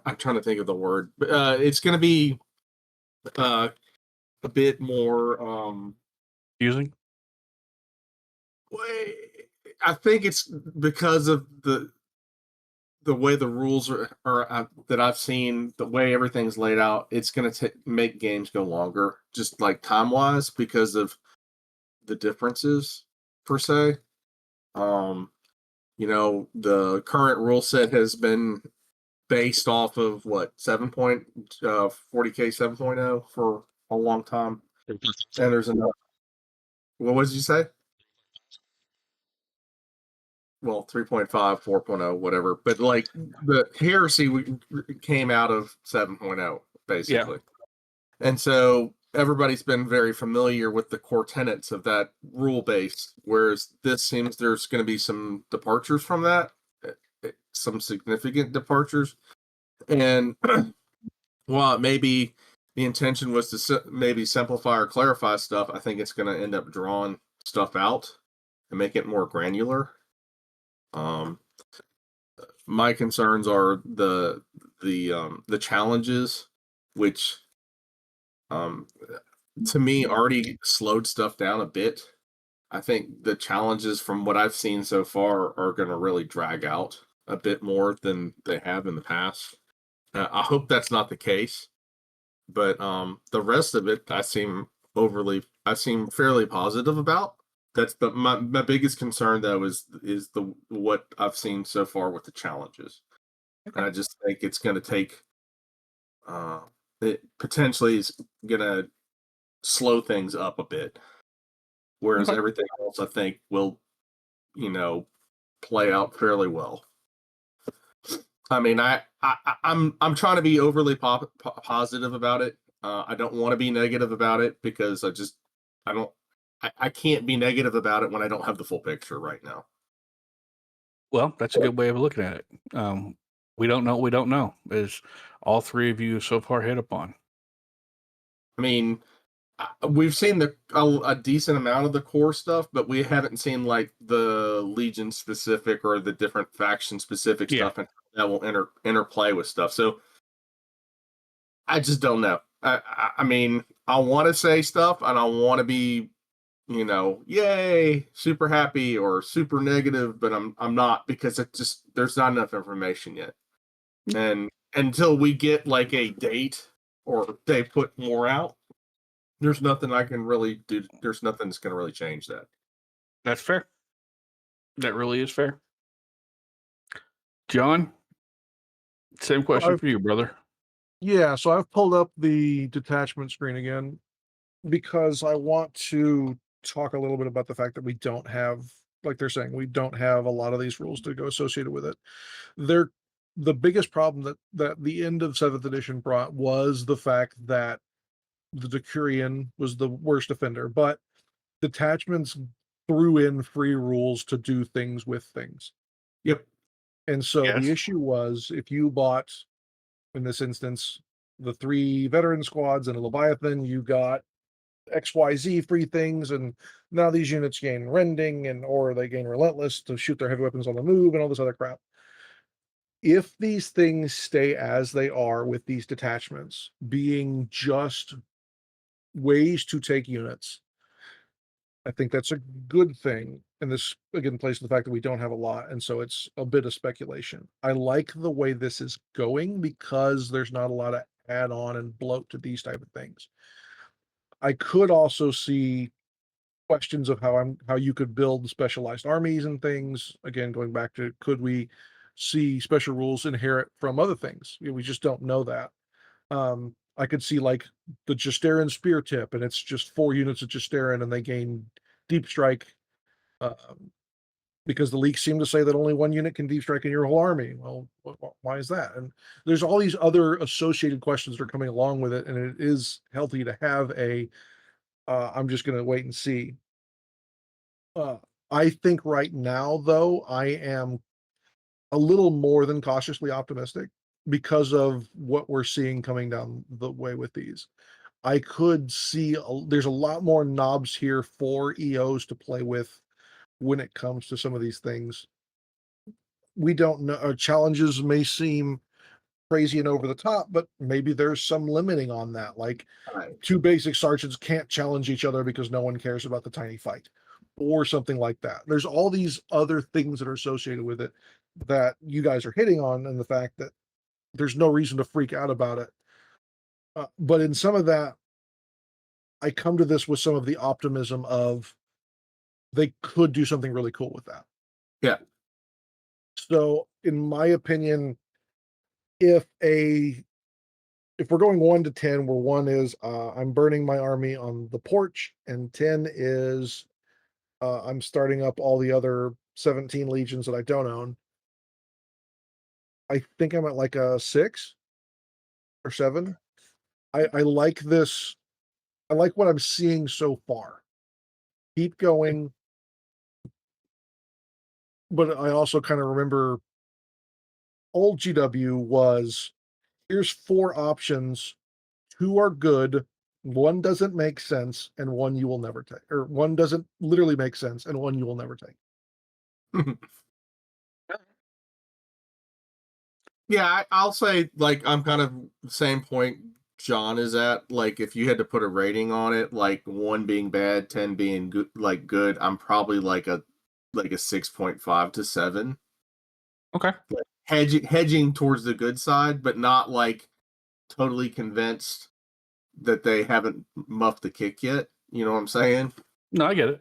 I'm trying to think of the word, but it's going to be a bit more using. I think it's because of the way the rules are that I've seen, the way everything's laid out. It's going to make games go longer, just like time wise, because of the differences per se. The current rule set has been based off of what 40K 7.0 for a long time, and there's enough. What did you say? Well, 3.5, 4.0, whatever. But like the Heresy came out of 7.0, basically. Yeah. And so everybody's been very familiar with the core tenets of that rule base, whereas this seems there's going to be some departures from that, some significant departures. And while maybe the intention was to maybe simplify or clarify stuff, I think it's going to end up drawing stuff out and make it more granular. My concerns are the challenges, which to me already slowed stuff down a bit. I think the challenges from what I've seen so far are going to really drag out a bit more than they have in the past. I hope that's not the case, but the rest of it I seem fairly positive about. That's my biggest concern though is the what I've seen so far with the challenges. And I just think it's going to take it potentially is going to slow things up a bit, whereas everything else I think will, play out fairly well. I mean, I'm trying to be overly positive about it. I don't want to be negative about it because I can't be negative about it when I don't have the full picture right now. Well, that's a good way of looking at it. We don't know what we don't know, as all three of you so far hit upon. I mean, we've seen a decent amount of the core stuff, but we haven't seen like the Legion specific or the different faction specific stuff, and that will interplay with stuff. So I just don't know. I mean, I want to say stuff and I want to be, yay, super happy or super negative, but I'm not, because there's not enough information yet. And until we get like a date or they put more out, there's nothing I can really do. There's nothing that's going to really change that. That's fair. That really is fair. John, same question for you, brother. Yeah, so I've pulled up the detachment screen again because I want to talk a little bit about the fact that we don't have, like they're saying, we don't have a lot of these rules to go associated with it. The biggest problem that the end of 7th edition brought was the fact that the Decurion was the worst offender, but detachments threw in free rules to do things with things. Yep. And so the issue was, if you bought, in this instance, the 3 veteran squads and a Leviathan, you got XYZ free things, and now these units gain rending or they gain relentless to shoot their heavy weapons on the move and all this other crap. If these things stay as they are with these detachments being just ways to take units, I think that's a good thing. And this again plays to the fact that we don't have a lot, and so it's a bit of speculation. I like the way this is going because there's not a lot of add-on and bloat to these type of things. I could also see questions of how you could build specialized armies and things. Again, going back to, could we see special rules inherit from other things? We just don't know that. I could see like the Justaran spear tip, and it's just 4 units of Justaran, and they gain deep strike, because the leaks seem to say that only 1 unit can deep strike in your whole army. Well, why is that? And there's all these other associated questions that are coming along with it, and it is healthy to have I'm just going to wait and see. I think right now, though, I am a little more than cautiously optimistic because of what we're seeing coming down the way with these. I could see there's a lot more knobs here for EOs to play with when it comes to some of these things. We don't know. Challenges may seem crazy and over the top, but maybe there's some limiting on that. Like 2 basic sergeants can't challenge each other because no one cares about the tiny fight or something like that. There's all these other things that are associated with it that you guys are hitting on, and the fact that there's no reason to freak out about it. But in some of that, I come to this with some of the optimism of they could do something really cool with that. Yeah. So in my opinion, if we're going 1 to 10, where 1 is I'm burning my army on the porch, and 10 is I'm starting up all the other 17 legions that I don't own, I think I'm at like a 6 or 7. I like this. I like what I'm seeing so far. Keep going. But I also kind of remember old GW was, here's 4 options. 2 are good, 1 doesn't make sense, and 1 you will never take. Or 1 doesn't literally make sense, and 1 you will never take. Yeah, I'll say, like, I'm kind of the same point John is at. Like, if you had to put a rating on it, like 1 being bad, 10 being good, I'm probably like a 6.5 to 7. Okay. Like hedging towards the good side, but not like totally convinced that they haven't muffed the kick yet. You know what I'm saying? No, I get it.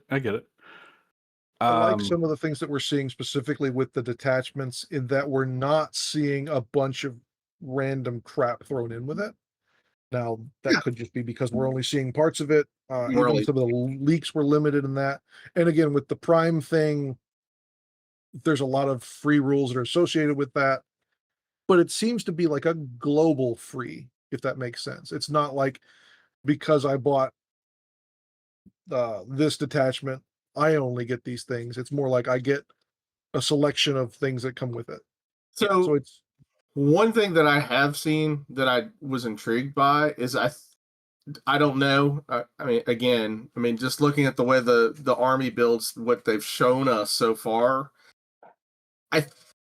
I like some of the things that we're seeing specifically with the detachments, in that we're not seeing a bunch of random crap thrown in with it. Now, that could just be because we're only seeing parts of it. Even some of the leaks were limited in that. And again, with the Prime thing, there's a lot of free rules that are associated with that. But it seems to be like a global free, if that makes sense. It's not like because I bought this detachment, I only get these things. It's more like I get a selection of things that come with it. So it's one thing that I have seen that I was intrigued by is I don't know. I mean, just looking at the way the army builds, what they've shown us so far,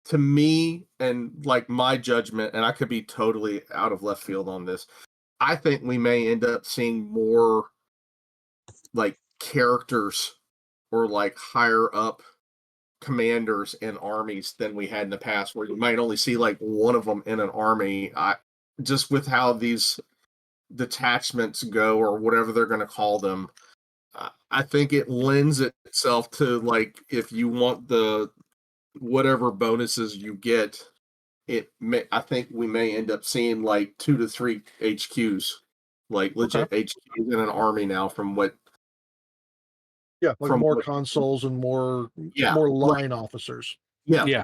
to me, and like my judgment, and I could be totally out of left field on this, I think we may end up seeing more like characters or like higher up commanders in armies than we had in the past, where you might only see like one of them in an army. Just with how these detachments go, or whatever they're going to call them, I think it lends itself to, like, if you want the whatever bonuses you get, I think we may end up seeing like 2 to 3 HQs, like legit HQs in an army now, from what. Yeah, like more consoles and more line officers. Yeah.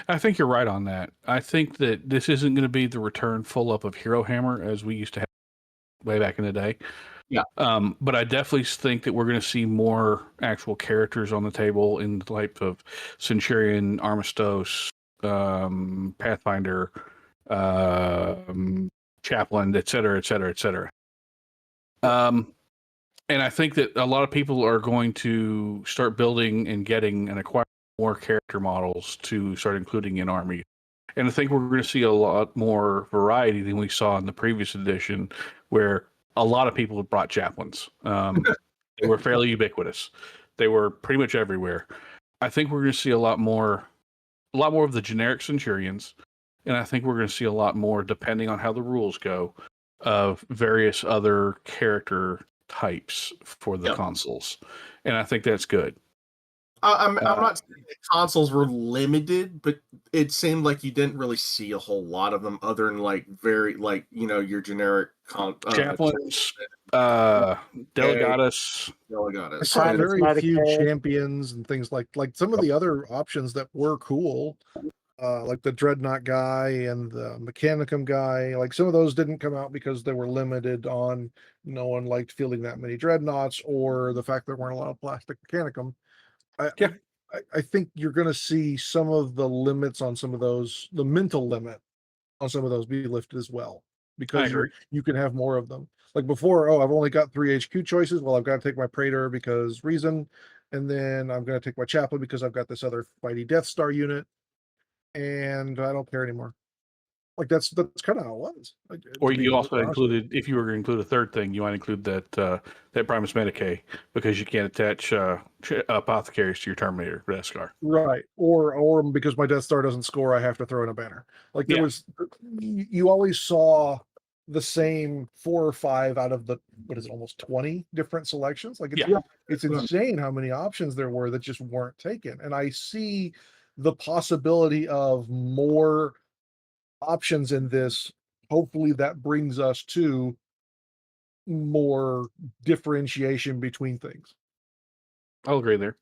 I think you're right on that. I think that this isn't going to be the return full up of Hero Hammer as we used to have way back in the day. Yeah. But I definitely think that we're going to see more actual characters on the table in the type of Centurion, Armistice, Pathfinder, Chaplain, et cetera, et cetera, et cetera. And I think that a lot of people are going to start building and getting and acquiring more character models to start including in army. And I think we're going to see a lot more variety than we saw in the previous edition, where a lot of people have brought chaplains. They were fairly ubiquitous. They were pretty much everywhere. I think we're going to see a lot more of the generic Centurions, and I think we're going to see a lot more, depending on how the rules go, of various other character types for the consoles, and I think that's good. I'm not saying that consoles were limited, but it seemed like you didn't really see a whole lot of them, other than like your generic chaplains, Delegatus. I saw very few champions and things like some of the other options that were cool. Like the Dreadnought guy and the Mechanicum guy, like some of those didn't come out because they were limited on no one liked fielding that many Dreadnoughts, or the fact there weren't a lot of plastic Mechanicum. I think you're going to see some of the limits on some of those, the mental limit on some of those, be lifted as well, because you can have more of them. Like before, I've only got 3 HQ choices. Well, I've got to take my Praetor because reason, and then I'm going to take my Chaplain because I've got this other Mighty Death Star unit, and I don't care anymore. Like that's kind of how it was. Or you also included, if you were going to include a third thing, you might include that Primus Medicae, because you can't attach apothecaries to your Terminator Death Star. Right. Or because my Death Star doesn't score, I have to throw in a banner. Like there was, you always saw the same 4 or 5 out of the, almost 20 different selections. Like it's insane how many options there were that just weren't taken. And I see the possibility of more options in this. Hopefully that brings us to more differentiation between things. I'll agree there.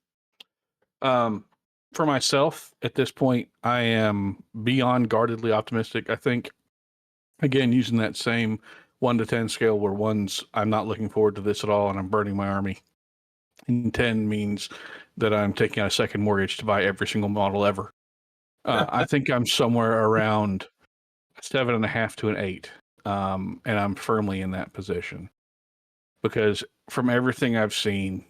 For myself, at this point, I am beyond guardedly optimistic. I think, again, using that same 1 to 10 scale, where 1's I'm not looking forward to this at all and I'm burning my army, and 10 means that I'm taking out a second mortgage to buy every single model ever. I think I'm somewhere around 7.5 to an 8, and I'm firmly in that position, because from everything I've seen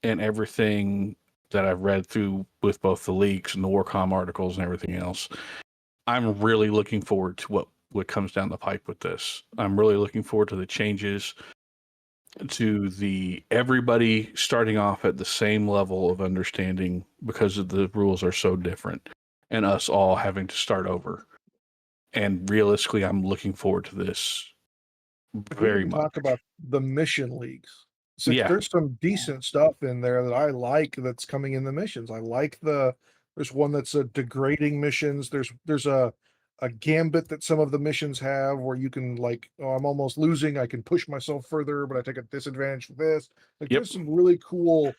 and everything that I've read through with both the leaks and the Warcom articles and everything else, I'm really looking forward to what what comes down the pipe with this. I'm really looking forward to the changes, to the everybody starting off at the same level of understanding because of the rules are so different, and us all having to start over. And realistically, I'm looking forward to this very much. Talk about the mission leagues. So Yeah. there's some decent stuff in there that I like that's coming in the missions. I like there's one that's a degrading missions. There's a gambit that some of the missions have where you can like, oh, I'm almost losing. I can push myself further, but I take a disadvantage for this. Like Yep. there's some really cool,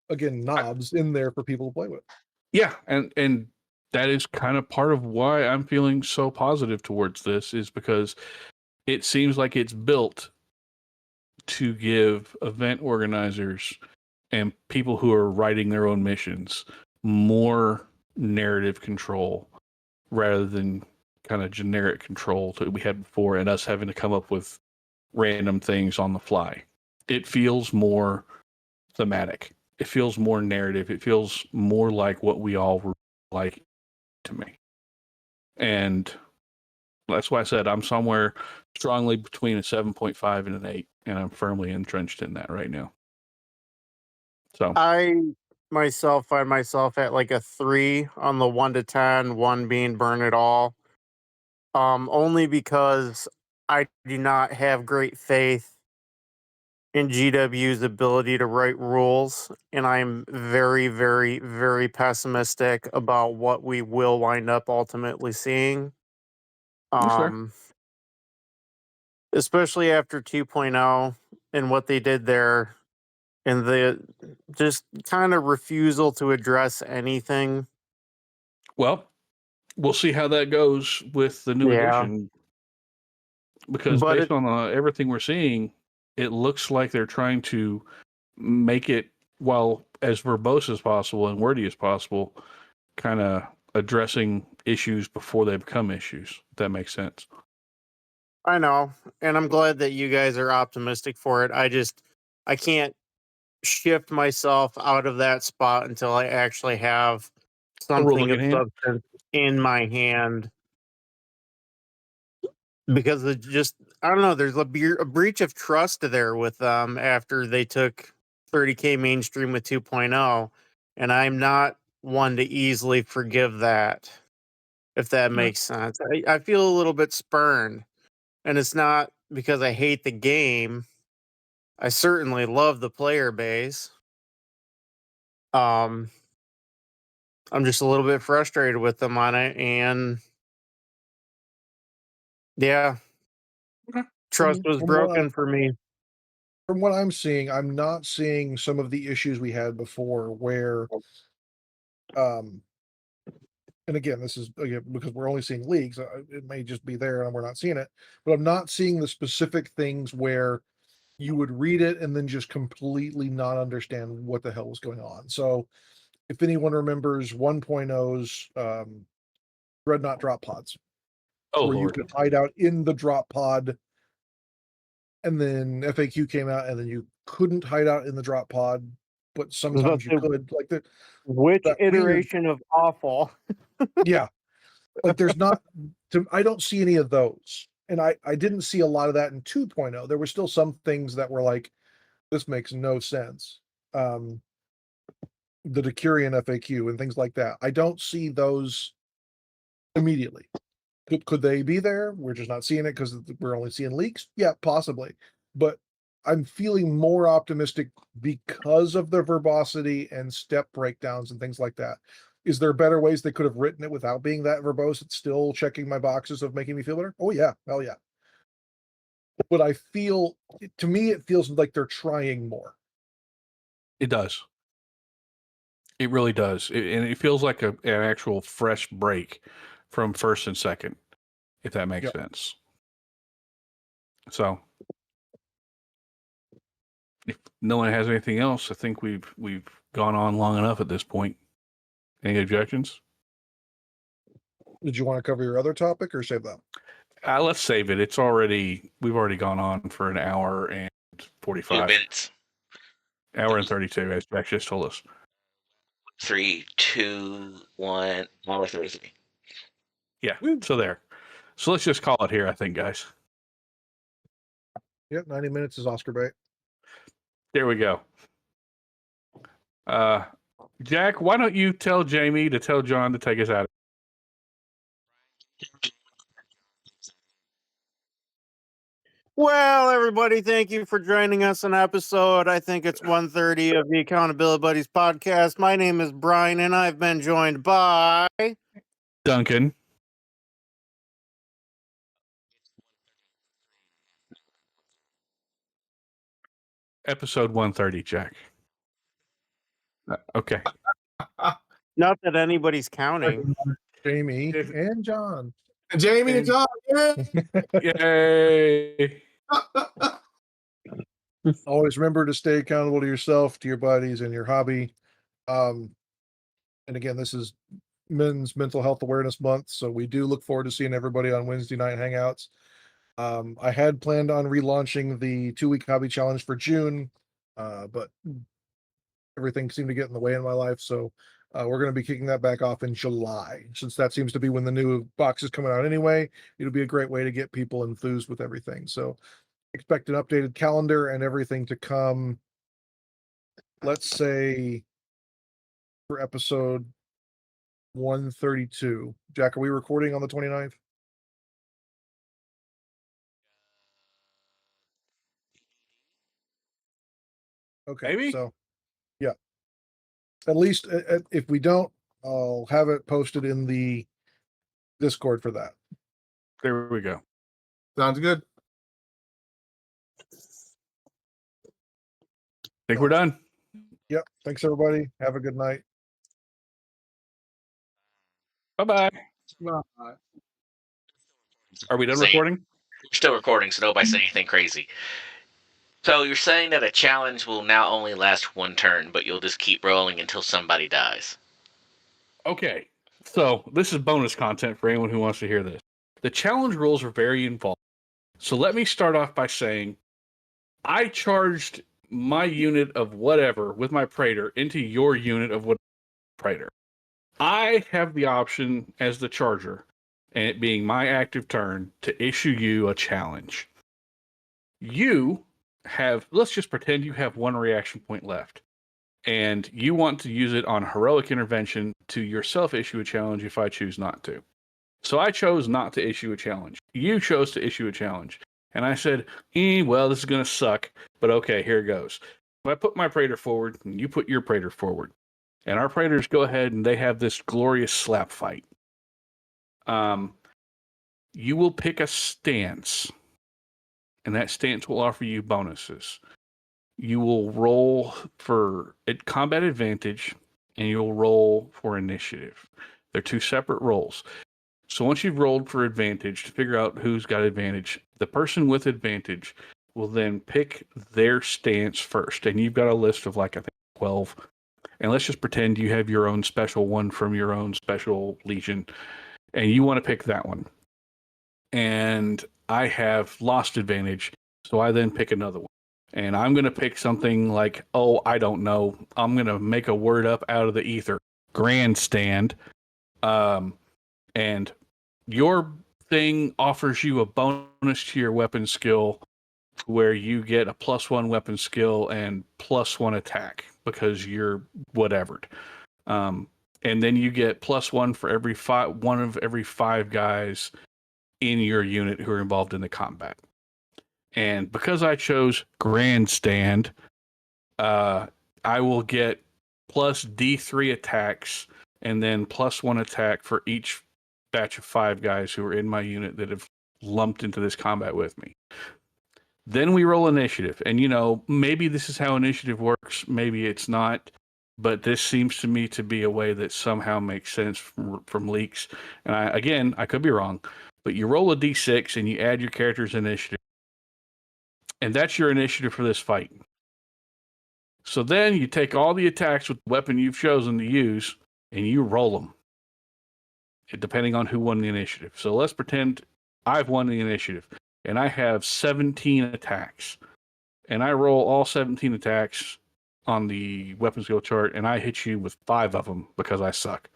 again, knobs in there for people to play with. Yeah, and that is kind of part of why I'm feeling so positive towards this, is because it seems like it's built to give event organizers and people who are writing their own missions more narrative control rather than kind of generic control that we had before and us having to come up with random things on the fly. It feels more thematic. It feels more narrative. It feels more like what we all were like to me. And that's why I said I'm somewhere strongly between a 7.5 and an 8, and I'm firmly entrenched in that right now. So I myself find myself at like a 3 on the 1 to 10, 1 being burn it all. Only because I do not have great faith in GW's ability to write rules, and I'm very, very, very pessimistic about what we will wind up ultimately seeing. That's fair. Especially after 2.0 and what they did there, and the just kind of refusal to address anything. Well, we'll see how that goes with the new edition, because But based on everything we're seeing, it looks like they're trying to make it, while as verbose as possible and wordy as possible, kind of addressing issues before they become issues. If that makes sense. I know, and I'm glad that you guys are optimistic for it. I can't shift myself out of that spot until I actually have something in of hand? substance in my hand. Because it just, I don't know, there's a breach of trust there with them after they took 30K mainstream with 2.0, and I'm not one to easily forgive that, if that makes sense. I feel a little bit spurned, and it's not because I hate the game. I certainly love the player base. I'm just a little bit frustrated with them on it, and yeah, trust was broken for me. From what I'm seeing, I'm not seeing some of the issues we had before where, and again, this is because we're only seeing leagues. It may just be there and we're not seeing it, but I'm not seeing the specific things where you would read it and then just completely not understand what the hell was going on. So, if anyone remembers 1.0's Dreadnought drop pods, where you could hide out in the drop pod, and then FAQ came out, and then you couldn't hide out in the drop pod, but sometimes you could. Like which that iteration of awful? Yeah, like there's not. I don't see any of those, and I didn't see a lot of that in 2.0. There were still some things that were like, this makes no sense. The Decurion FAQ and things like that. I don't see those immediately. Could they be there? We're just not seeing it because we're only seeing leaks. Yeah, possibly, but I'm feeling more optimistic because of the verbosity and step breakdowns and things like that. Is there better ways they could have written it without being that verbose? It's still checking my boxes of making me feel better. Oh yeah, hell yeah. But I feel, to me, it feels like they're trying more. It does. It really does. And it feels like an actual fresh break from first and second, if that makes sense. So, if no one has anything else, I think we've gone on long enough at this point. Any objections? Did you want to cover your other topic or save that? Let's save it. We've already gone on for an hour and 45 minutes. Hour and 32, as Jack just told us. 3, 2, 1, hour 33. Yeah. So there. So let's just call it here, I think, guys. Yep, 90 minutes is Oscar bait. There we go. Jack, why don't you tell Jamie to tell John to take us out? Well, everybody, thank you for joining us on episode. I think it's 130 of the Accountability Buddies podcast. My name is Brian, and I've been joined by Duncan. Episode 130, Jack. Okay. Not that anybody's counting. Jamie and John. Jamie and John. Yay. Always remember to stay accountable to yourself, to your buddies, and your hobby. And again, this is Men's Mental Health Awareness Month, so we do look forward to seeing everybody on Wednesday night hangouts. I had planned on relaunching the 2-week hobby challenge for June, but everything seemed to get in the way in my life, so we're going to be kicking that back off in July, since that seems to be when the new box is coming out anyway. It'll be a great way to get people enthused with everything. So expect an updated calendar and everything to come, let's say, for episode 132. Jack, are we recording on the 29th? Okay, Maybe. so yeah, at least if we don't, I'll have it posted in the Discord for that. There we go. Sounds good. Think we're done. Yep. Thanks, everybody. Have a good night. Bye-bye. Are we done recording? We're still recording, so nobody say anything crazy. So you're saying that a challenge will now only last one turn, but you'll just keep rolling until somebody dies. Okay. So this is bonus content for anyone who wants to hear this. The challenge rules are very involved. So let me start off by saying I charged my unit of whatever with my Praetor into your unit of what Praetor. I have the option as the charger, and it being my active turn, to issue you a challenge. You have, let's just pretend you have one reaction point left, and you want to use it on heroic intervention to yourself issue a challenge if I choose not to. So I chose not to issue a challenge. You chose to issue a challenge. And I said, well, this is going to suck, but okay, here it goes. If I put my Praetor forward, and you put your Praetor forward, and our Praetors go ahead and they have this glorious slap fight. You will pick a stance, and that stance will offer you bonuses. You will roll for combat advantage, and you'll roll for initiative. They're two separate rolls. So once you've rolled for advantage to figure out who's got advantage, the person with advantage will then pick their stance first. And you've got a list of like, I think, 12. And let's just pretend you have your own special one from your own special legion, and you want to pick that one. And I have lost advantage, so I then pick another one. And I'm going to pick something like, I don't know. I'm going to make a word up out of the ether. Grandstand. And your thing offers you a bonus to your weapon skill where you get a +1 weapon skill and +1 attack because you're whatevered. And then you get +1 for one of every 5 guys in your unit who are involved in the combat. And because I chose Grandstand, I will get plus D3 attacks and then +1 attack for each batch of 5 guys who are in my unit that have lumped into this combat with me. Then we roll initiative. And, maybe this is how initiative works. Maybe it's not. But this seems to me to be a way that somehow makes sense from leaks. And I could be wrong. But you roll a D6 and you add your character's initiative. And that's your initiative for this fight. So then you take all the attacks with the weapon you've chosen to use and you roll them, depending on who won the initiative. So let's pretend I've won the initiative and I have 17 attacks. And I roll all 17 attacks on the weapon skill chart and I hit you with 5 of them because I suck.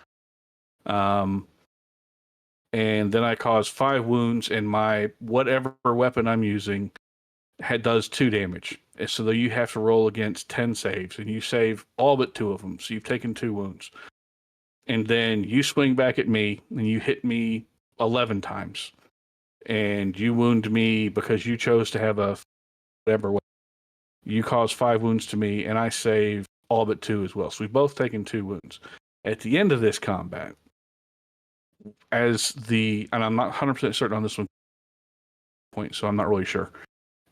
and then I cause 5 wounds, and my whatever weapon I'm using does 2 damage. And so you have to roll against 10 saves, and you save all but 2 of them. So you've taken 2 wounds. And then you swing back at me, and you hit me 11 times. And you wound me because you chose to have a whatever weapon. You cause 5 wounds to me, and I save all but 2 as well. So we've both taken 2 wounds. At the end of this combat, and I'm not 100% certain on this one point, so I'm not really sure.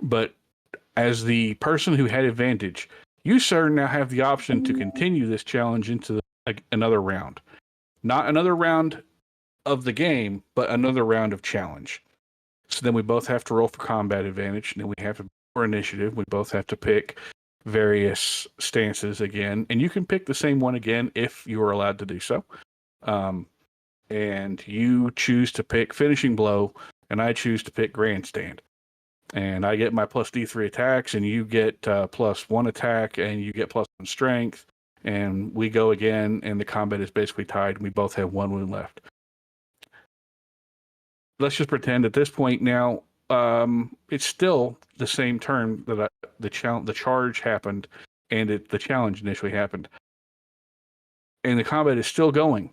But as the person who had advantage, you, sir, now have the option to continue this challenge into another round. Not another round of the game, but another round of challenge. So then we both have to roll for combat advantage, and then we have to for initiative. We both have to pick various stances again, and you can pick the same one again if you are allowed to do so. And you choose to pick finishing blow, and I choose to pick grandstand. And I get my plus D3 attacks, and you get plus 1 attack, and you get plus 1 strength. And we go again, and the combat is basically tied. And we both have 1 wound left. Let's just pretend at this point now, it's still the same turn that the charge happened, and the challenge initially happened. And the combat is still going.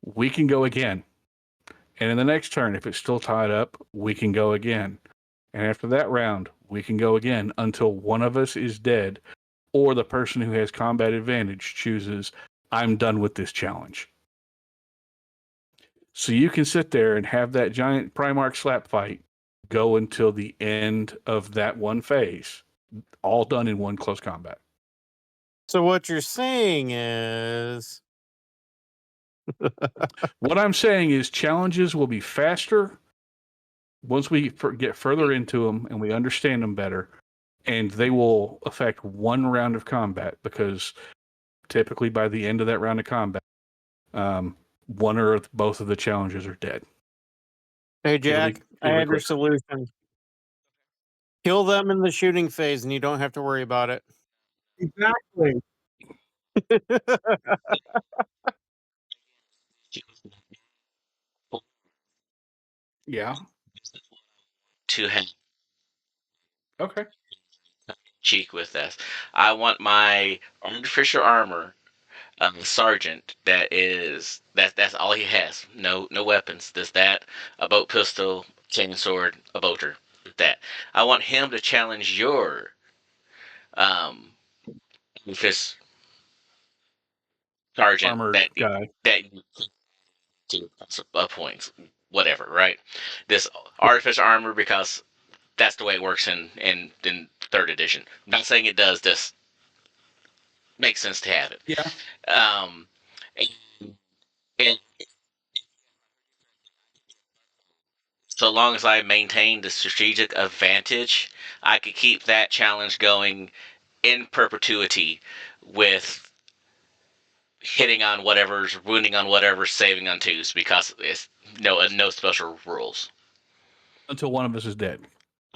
We can go again. And in the next turn, if it's still tied up, we can go again. And after that round, we can go again until one of us is dead, or the person who has combat advantage chooses, I'm done with this challenge. So you can sit there and have that giant Primarch slap fight go until the end of that one phase, all done in one close combat. So what you're saying is... What I'm saying is challenges will be faster once we get further into them and we understand them better, and they will affect one round of combat, because typically by the end of that round of combat, one or both of the challenges are dead. Hey, Jack, I have your solution. Kill them in the shooting phase, and you don't have to worry about it. Exactly. Yeah. To have Okay. cheek with this. I want my artificial armor sergeant that's all he has. No weapons. Just that, a boat pistol, chain sword, a bolter. That. I want him to challenge your fist sergeant Armored guy. that to points, whatever, right? This artificial armor, because that's the way it works in 3rd edition. I'm not saying it does. This makes sense to have it. Yeah. And so long as I maintain the strategic advantage, I could keep that challenge going in perpetuity with hitting on whatever's, wounding on whatever, saving on 2s, because it's no special rules. Until one of us is dead.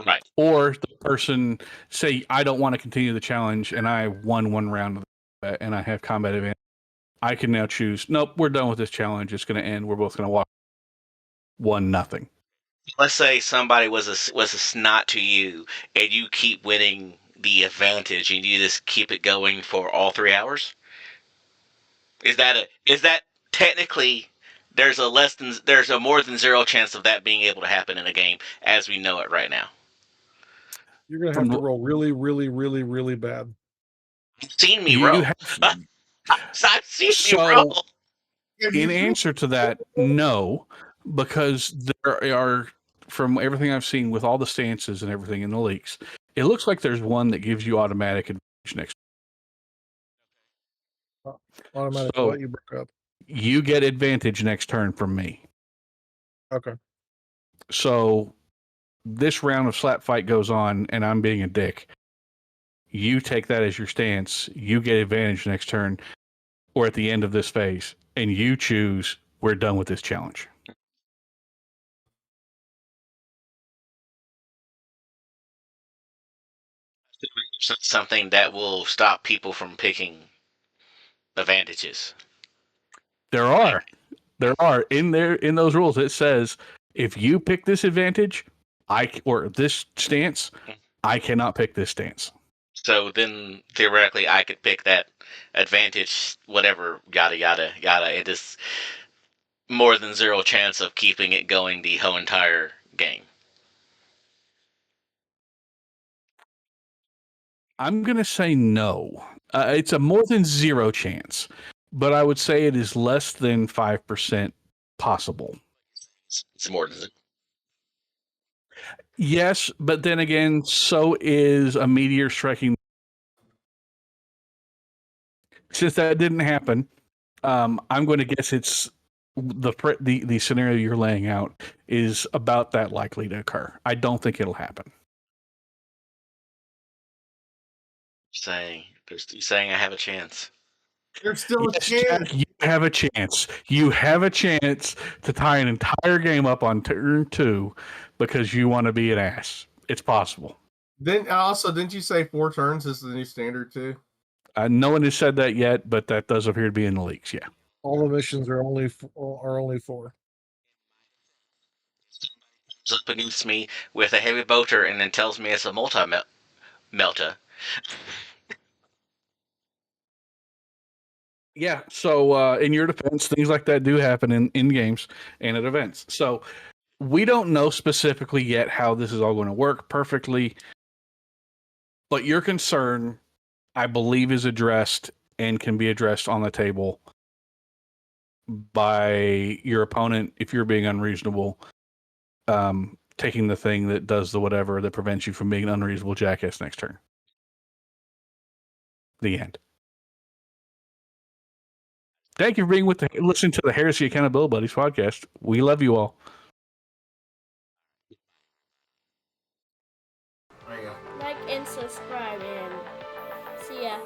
Right. Or the person say, I don't want to continue the challenge, and I won 1 round of that, and I have combat advantage. I can now choose, nope, we're done with this challenge. It's going to end. We're both going to walk 1-0. Let's say somebody was a snot to you, and you keep winning the advantage, and you just keep it going for all 3 hours. Is that technically there's a more than 0 chance of that being able to happen in a game as we know it right now? You're gonna have to roll really, really, really, really bad. You've seen me roll. I've seen you roll. In answer to that, no, because there are, from everything I've seen with all the stances and everything in the leaks, it looks like there's one that gives you automatic advantage next. Automatic So what? You broke up. You get advantage next turn from me. Okay. So this round of slap fight goes on, and I'm being a dick. You take that as your stance. You get advantage next turn, or at the end of this phase, and you choose, we're done with this challenge. Something that will stop people from picking advantages. There are. There are in those rules. It says if you pick this advantage, or this stance, I cannot pick this stance. So then theoretically, I could pick that advantage, whatever, yada yada yada. It is more than zero chance of keeping it going the whole entire game. I'm going to say no. It's a more than zero chance, but I would say it is less than 5% possible. It's more than. Yes, but then again, so is a meteor striking. Since that didn't happen, I'm going to guess it's the scenario you're laying out is about that likely to occur. I don't think it'll happen. You're saying I have a chance. There's still a Yes, chance. Jack, you have a chance. You have a chance to tie an entire game up on turn 2 because you want to be an ass. It's possible. Then also, didn't you say 4 turns is the new standard too? No one has said that yet, but that does appear to be in the leaks. Yeah. All the missions are only 4. Up against me with a heavy bolter and then tells me it's a melta. Yeah. So in your defense, things like that do happen in games and at events. So we don't know specifically yet how this is all going to work perfectly. But your concern, I believe, is addressed and can be addressed on the table by your opponent if you're being unreasonable, taking the thing that does the whatever that prevents you from being an unreasonable jackass next turn. The end. Thank you for being listening to the Heresy Accountability Buddies podcast. We love you all. There you go. Like and subscribe, and see ya.